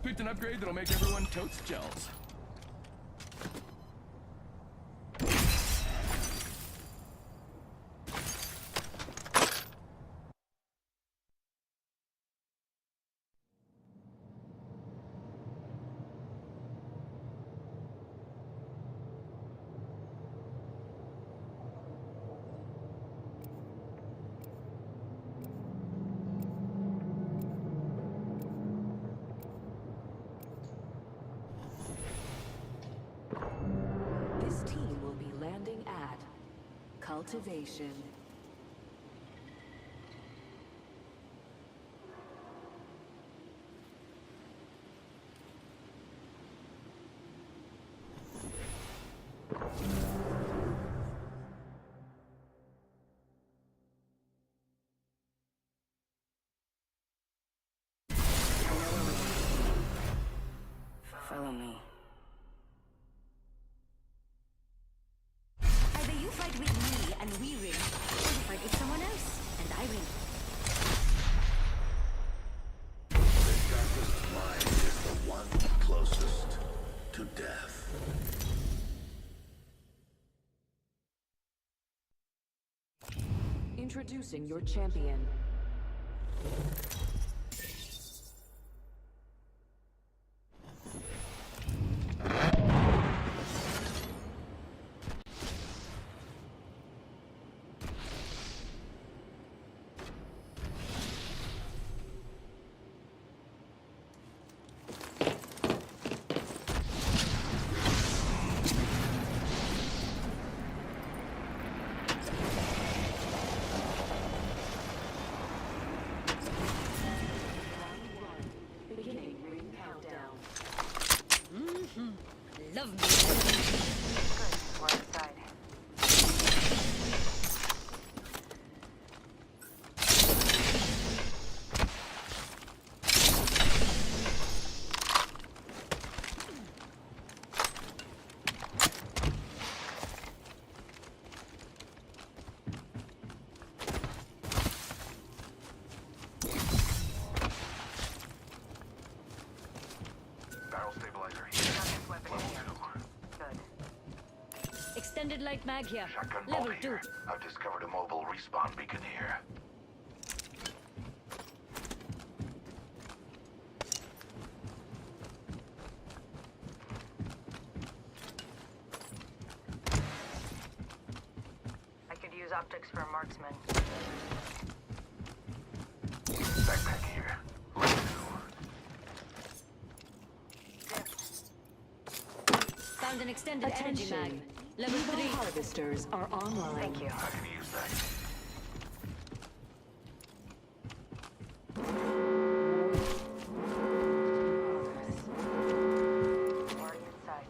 Picked an upgrade that'll make everyone totes gels. Cultivation. Follow me. Fight with me and we ring. Or you fight with someone else and I ring. The darkest mind is the one closest to death. Introducing your champion. Love me. Good. We're inside. Barrel stabilizer. Extended light mag here. Shotgun Level bolt 2. here. I've discovered a mobile respawn beacon here. use optics for a marksman. Backpack here. Found an extended energy mag. Level 3. Harvesters are online. Thank you. I can use that. Already inside.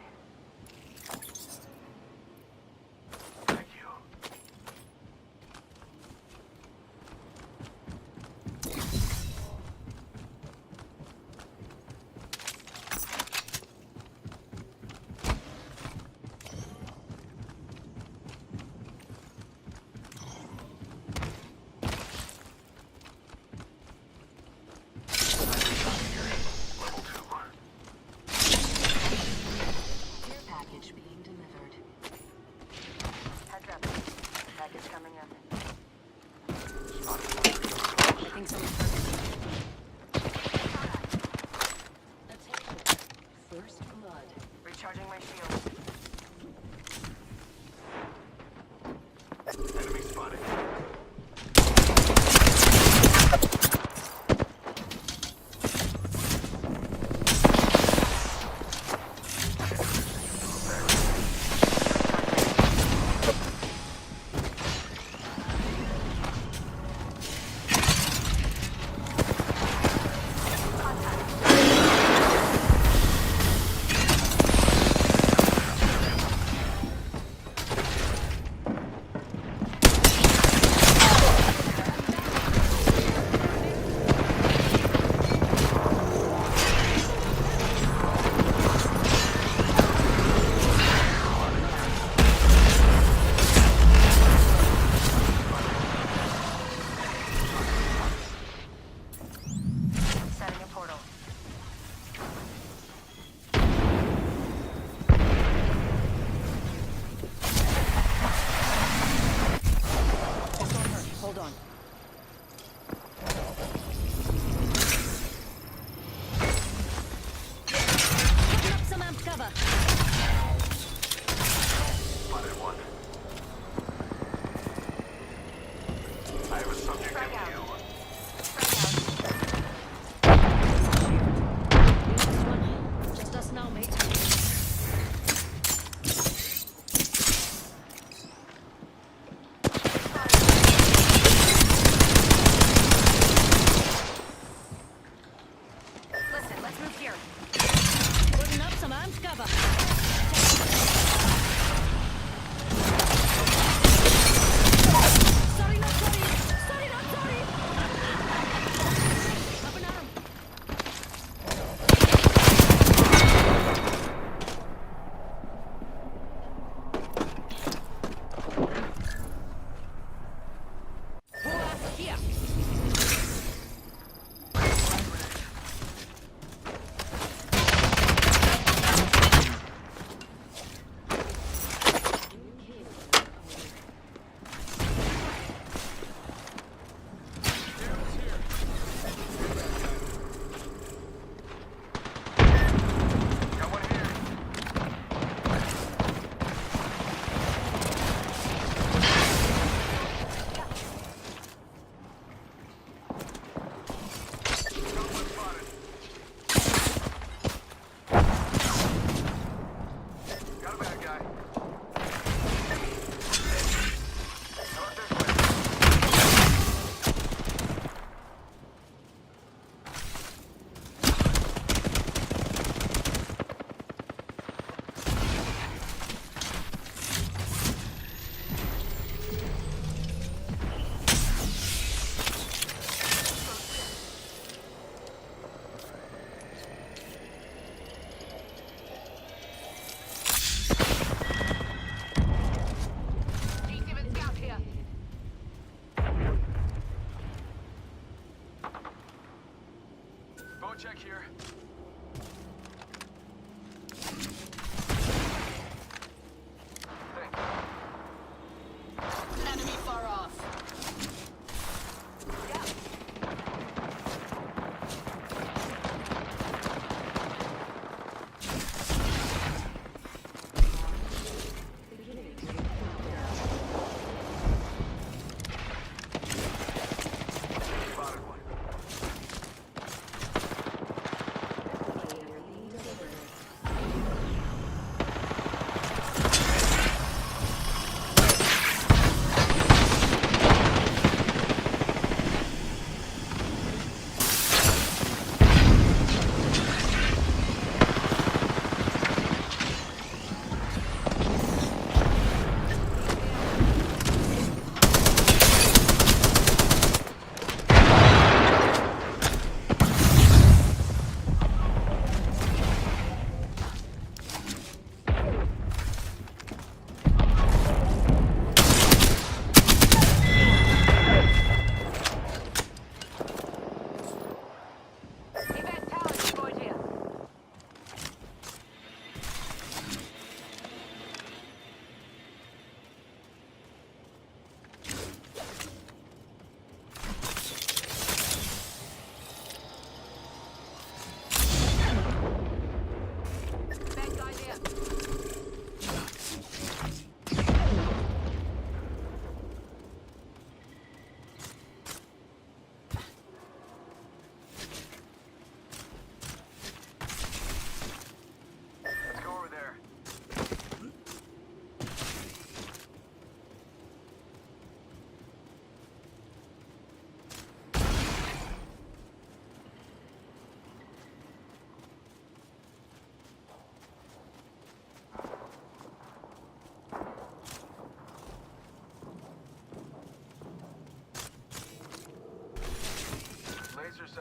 Thank you.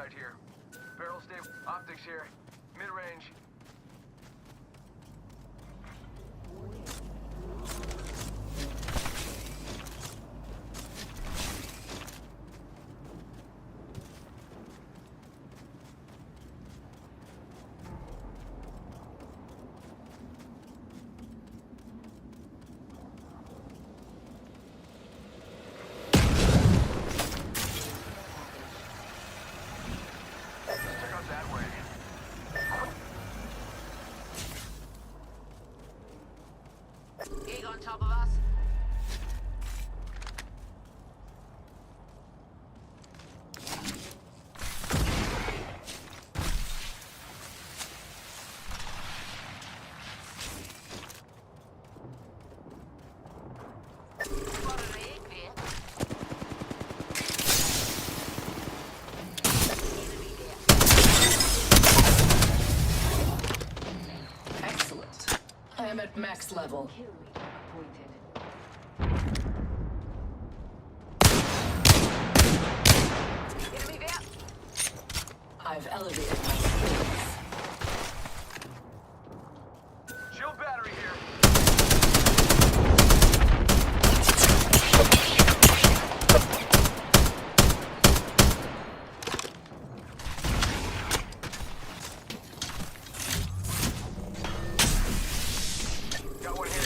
right here. Barrel stay. Optics here. Mid-range. Check out that way. Egg on top of us. Spotted an egg there. Enemy there. Excellent. I am at max level. Enemy there. I've elevated my skills. Shield battery here. Got one here.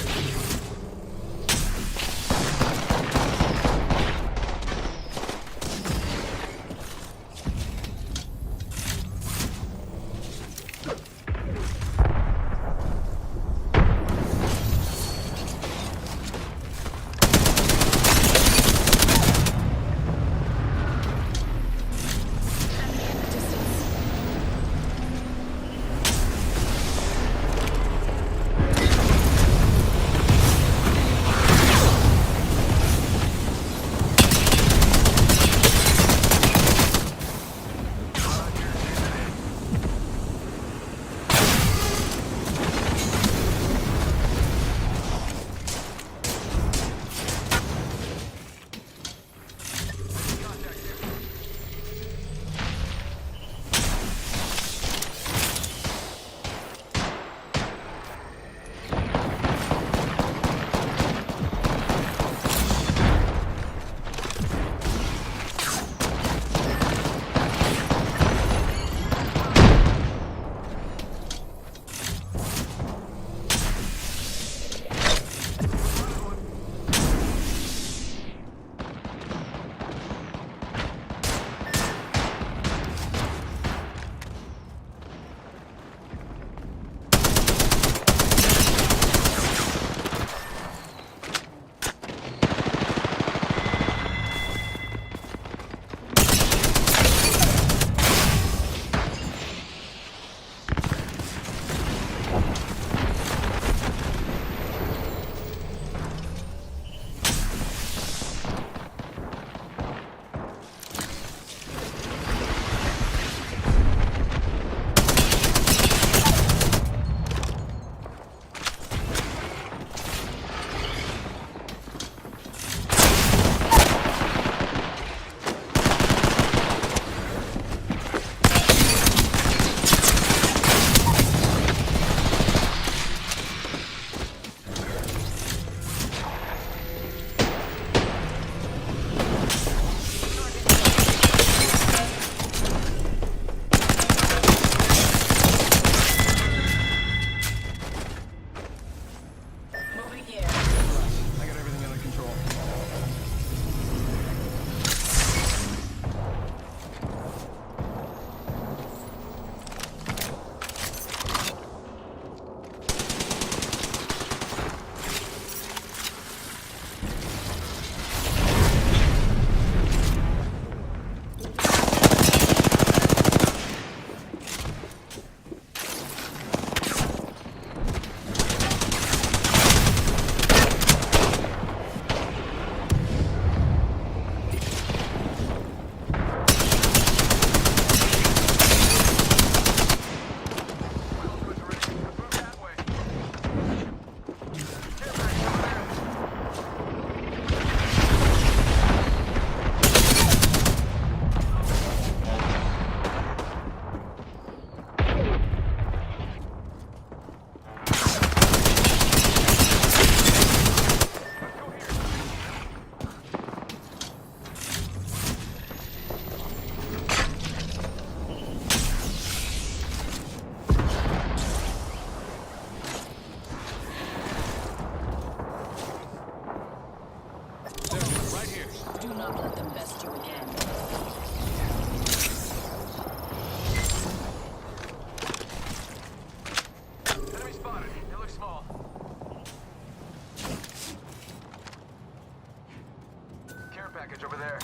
not let them best you again. Enemy spotted. They look small. Care package over there.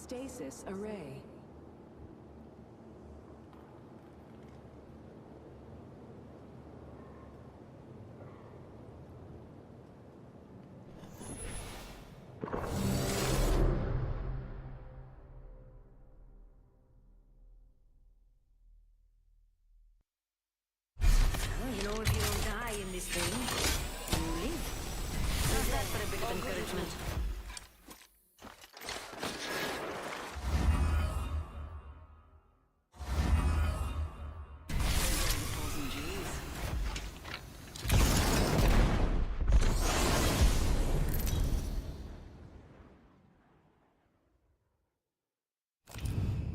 Stasis array. You know, if you don't die in this thing, you live. How's that for a bit of encouragement?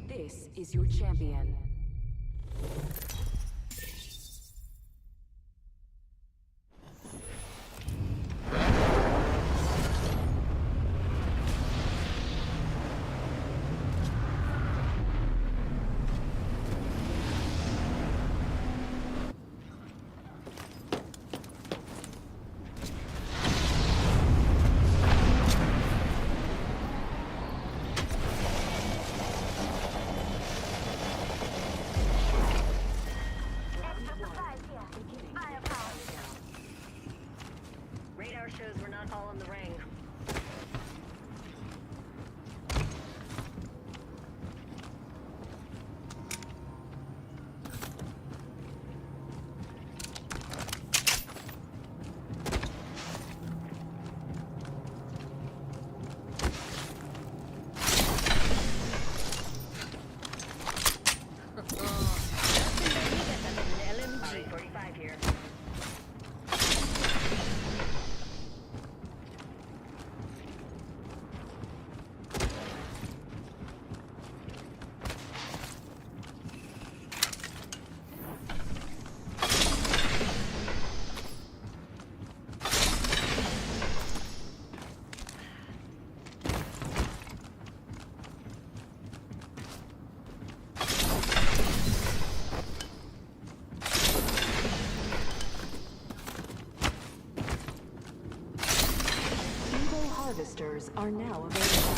This is your champion. Radar shows we're not all in the ring. LMG 45 here. Harvesters are now available.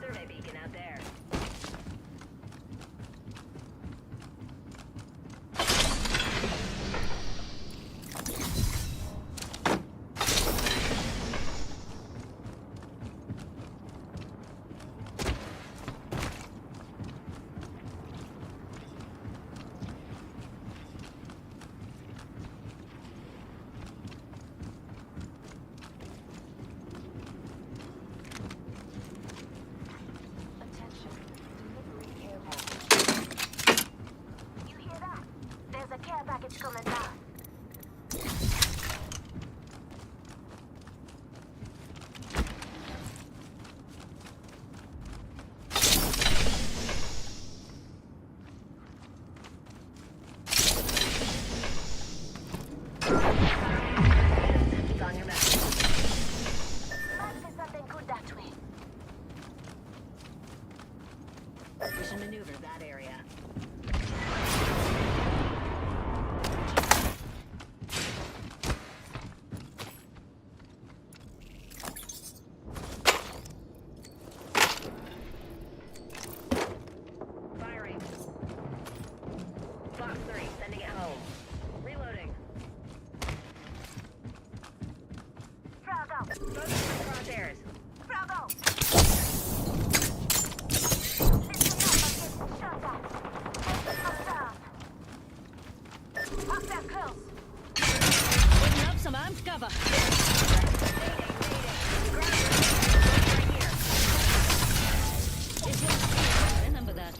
Survey beacon out there. Package coming down. It's on your map. Might be something good that way. We should maneuver that area. Firing. Fox 3, sending it home. Reloading. Bravo. Focus on crosshairs. Bravo. Shot at. Up there close. Putting up some armed cover. Remember that.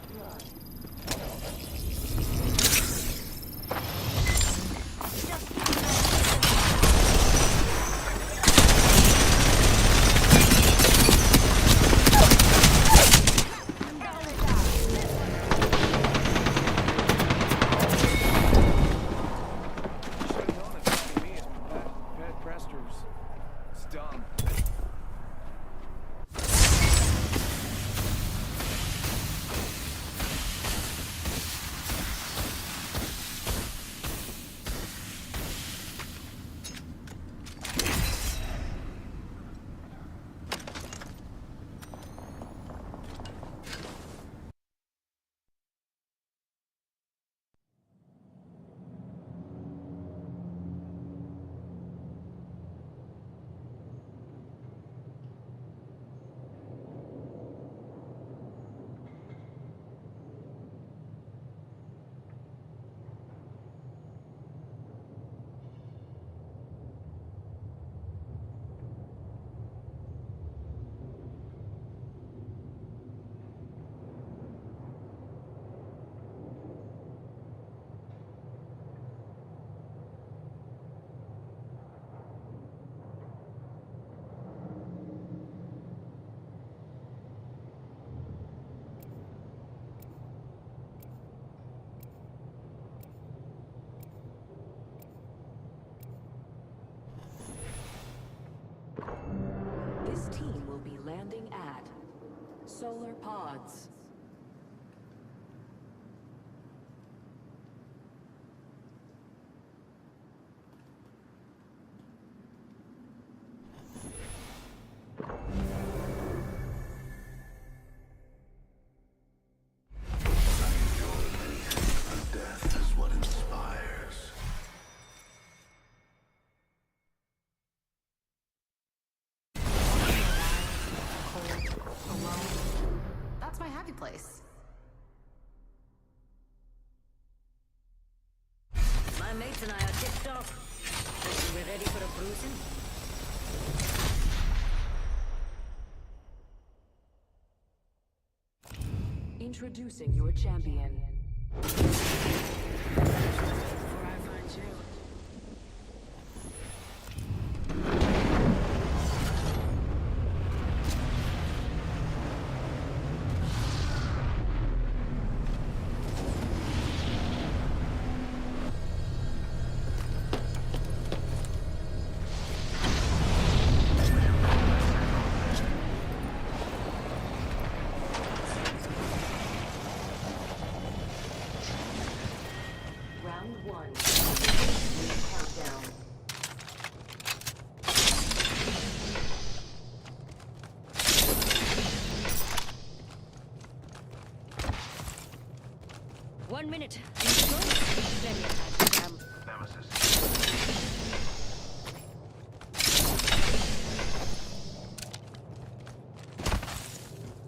Solar pods. Death is what inspires. Alone. That's my happy place. My mates and I are tipped off. We're ready for a cruising. Introducing your champion. Before I find you. Round 1. Countdown. One minute. And you go. Plenty of time. Nemesis.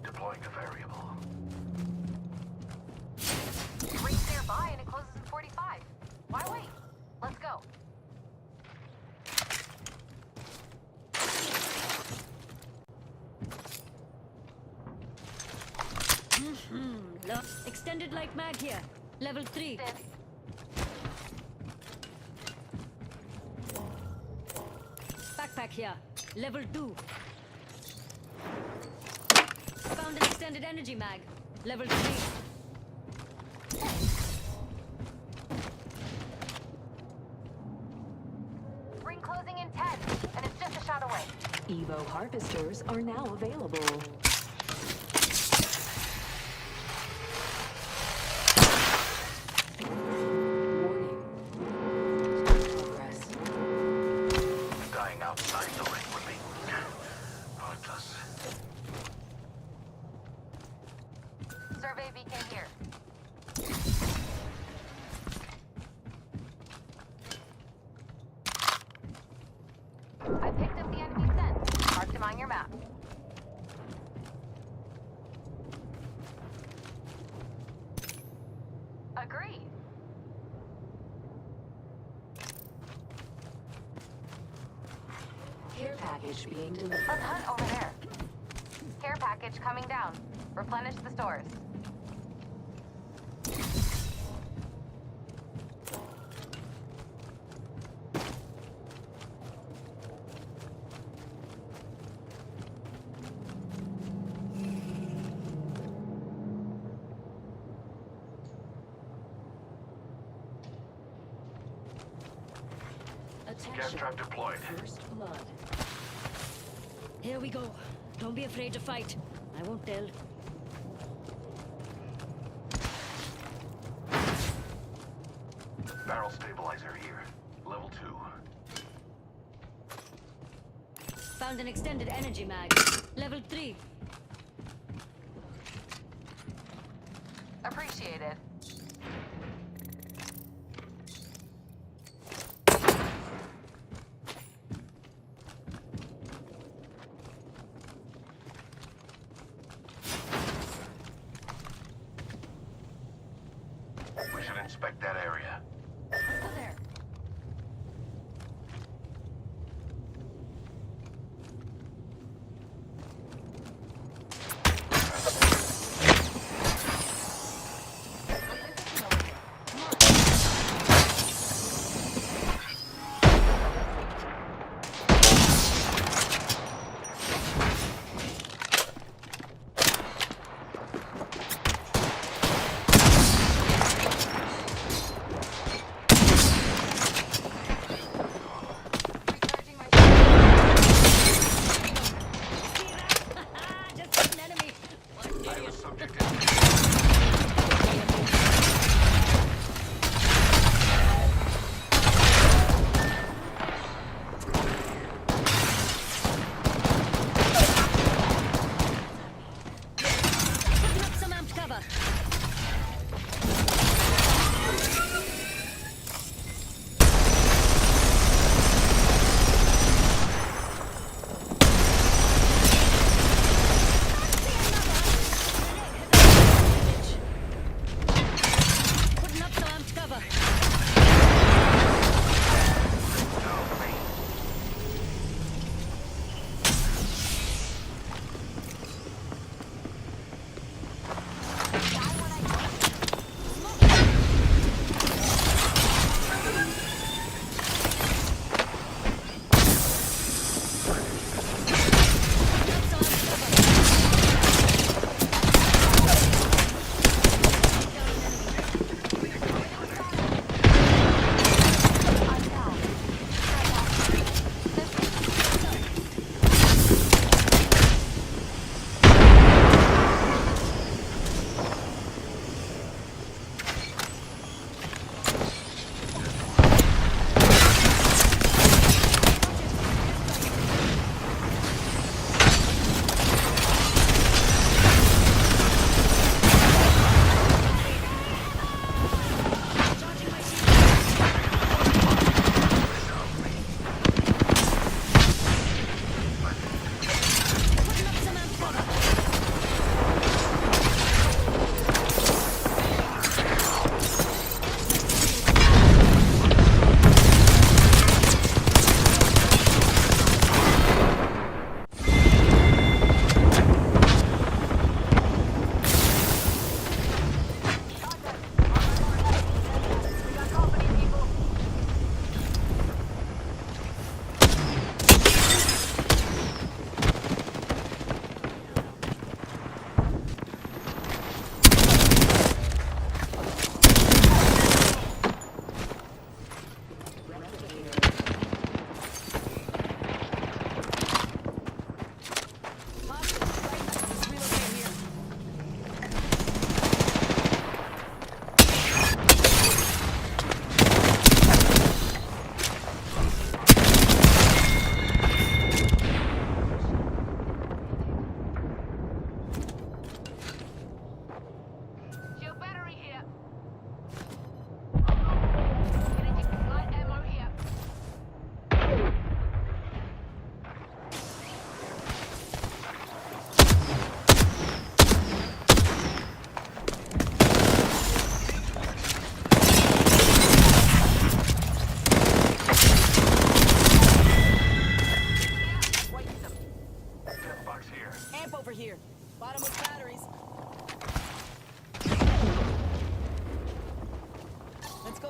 Deploying a variable. Ring's nearby and it closes in 45. Why wait? Let's go. Look, extended light mag here. Level 3. Backpack here. Level 2. Found an extended energy mag. Level 3. Ring closing in 10, and it's just a shot away. Evo harvesters are now available. Warning. Progress. Dying outside the ring would be pointless. Survey beacon here. I picked up the enemy scent. Marked him on your map. Agreed. Care package being delivered. Let's hunt over there. Care package coming down. Replenish the stores. Gas trap deployed. First blood. Here we go. Don't be afraid to fight. I won't tell. Barrel stabilizer here. Level 2. Found an extended energy mag. Level 3. Appreciated. We should inspect that area. Let's go there.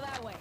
go that way.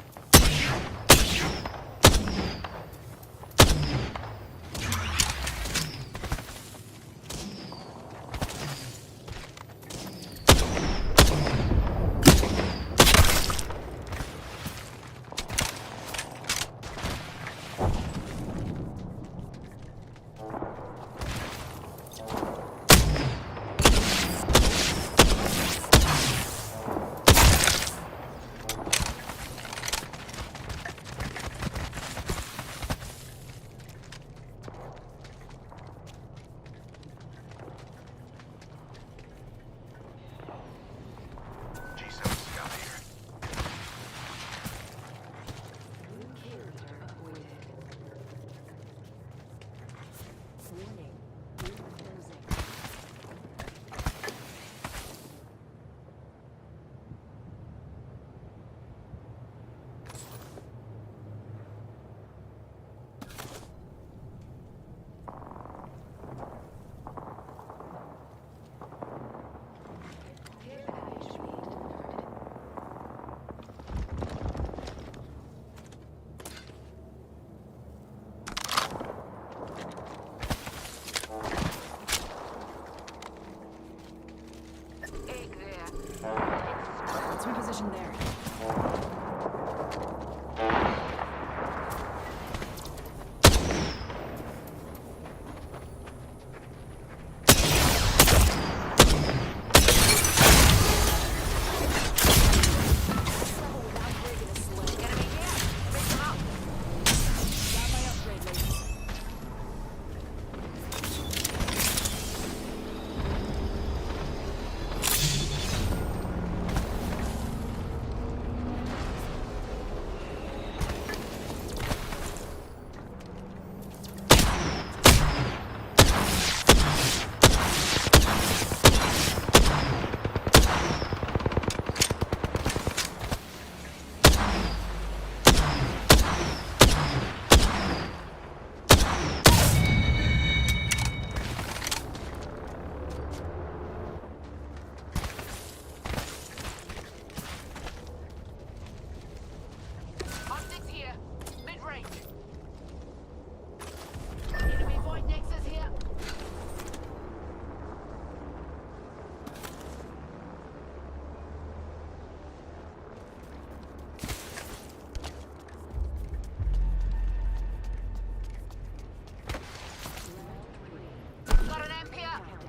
Let's reposition there.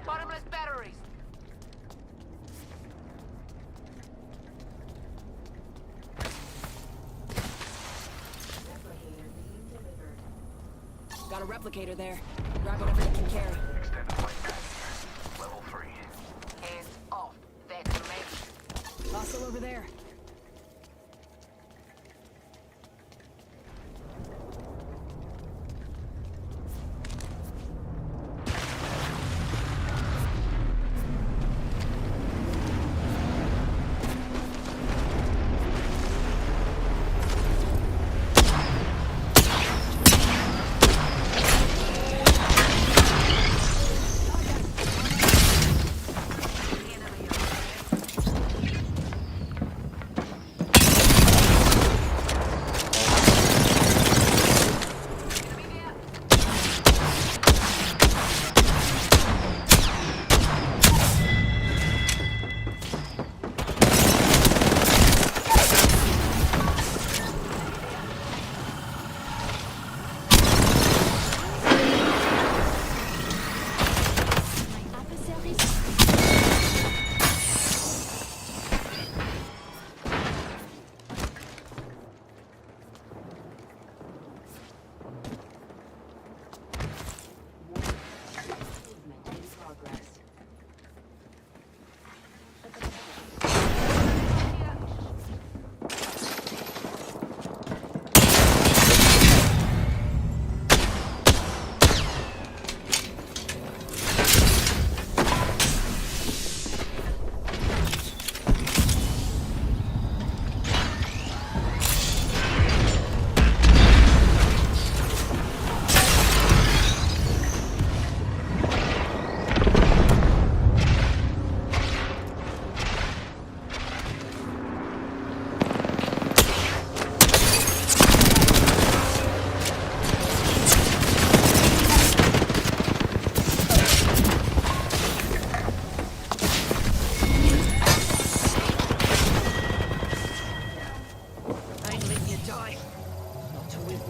Bottomless batteries. Got a replicator there. Grab whatever you can carry. Extended light pack. Level 3. Hands off. That's me. Hostile over there.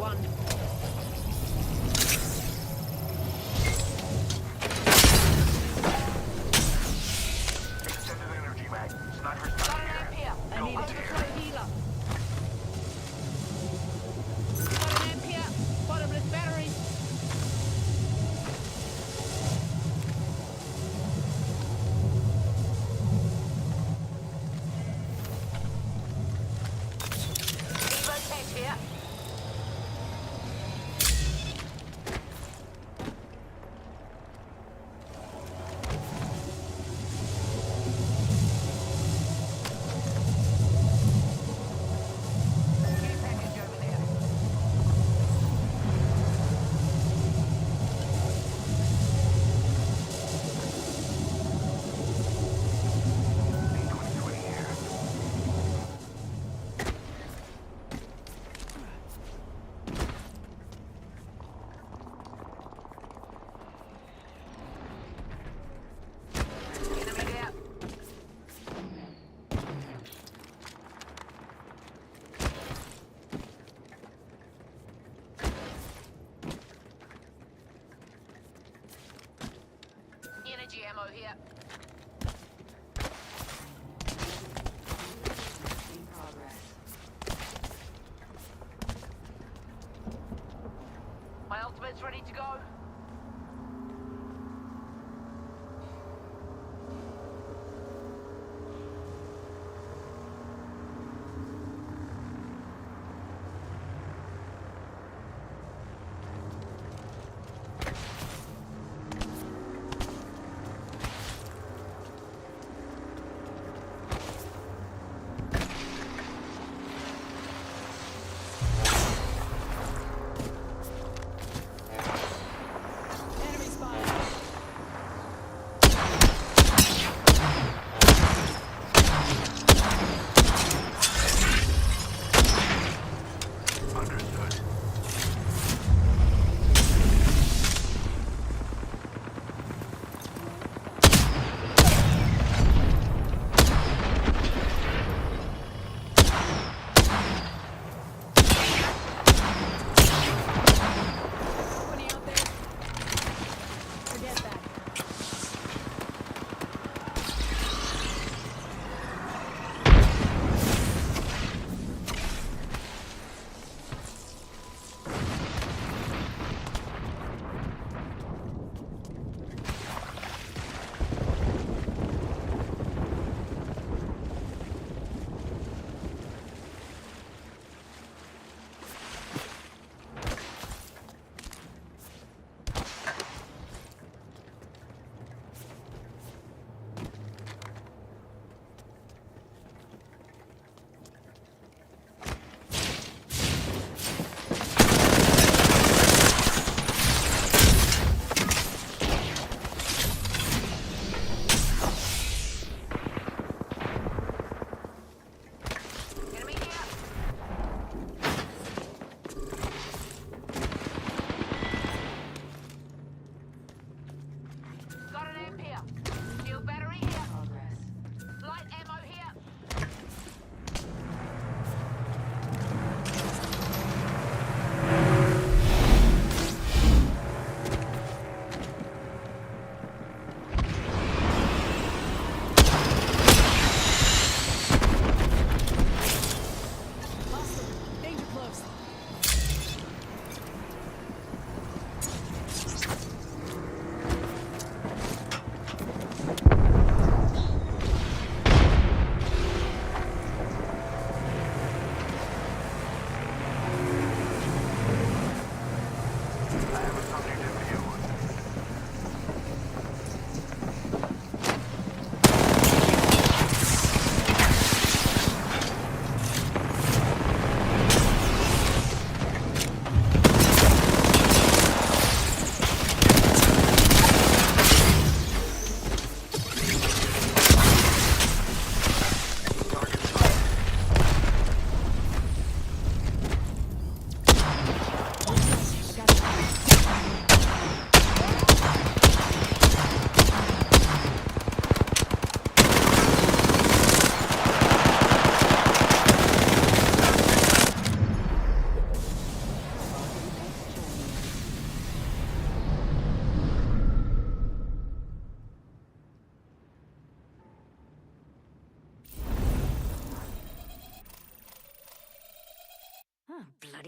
one. Extended energy mag. Sniper's not here. I need Go a to here. healer. Got an amp here. Bottomless battery. Evo tech here. Care package over there. Enemy there. Energy ammo here. In progress. My ultimate's ready to go.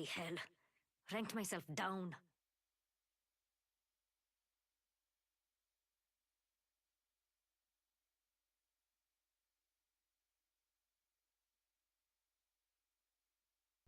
Bloody hell. Ranked myself down.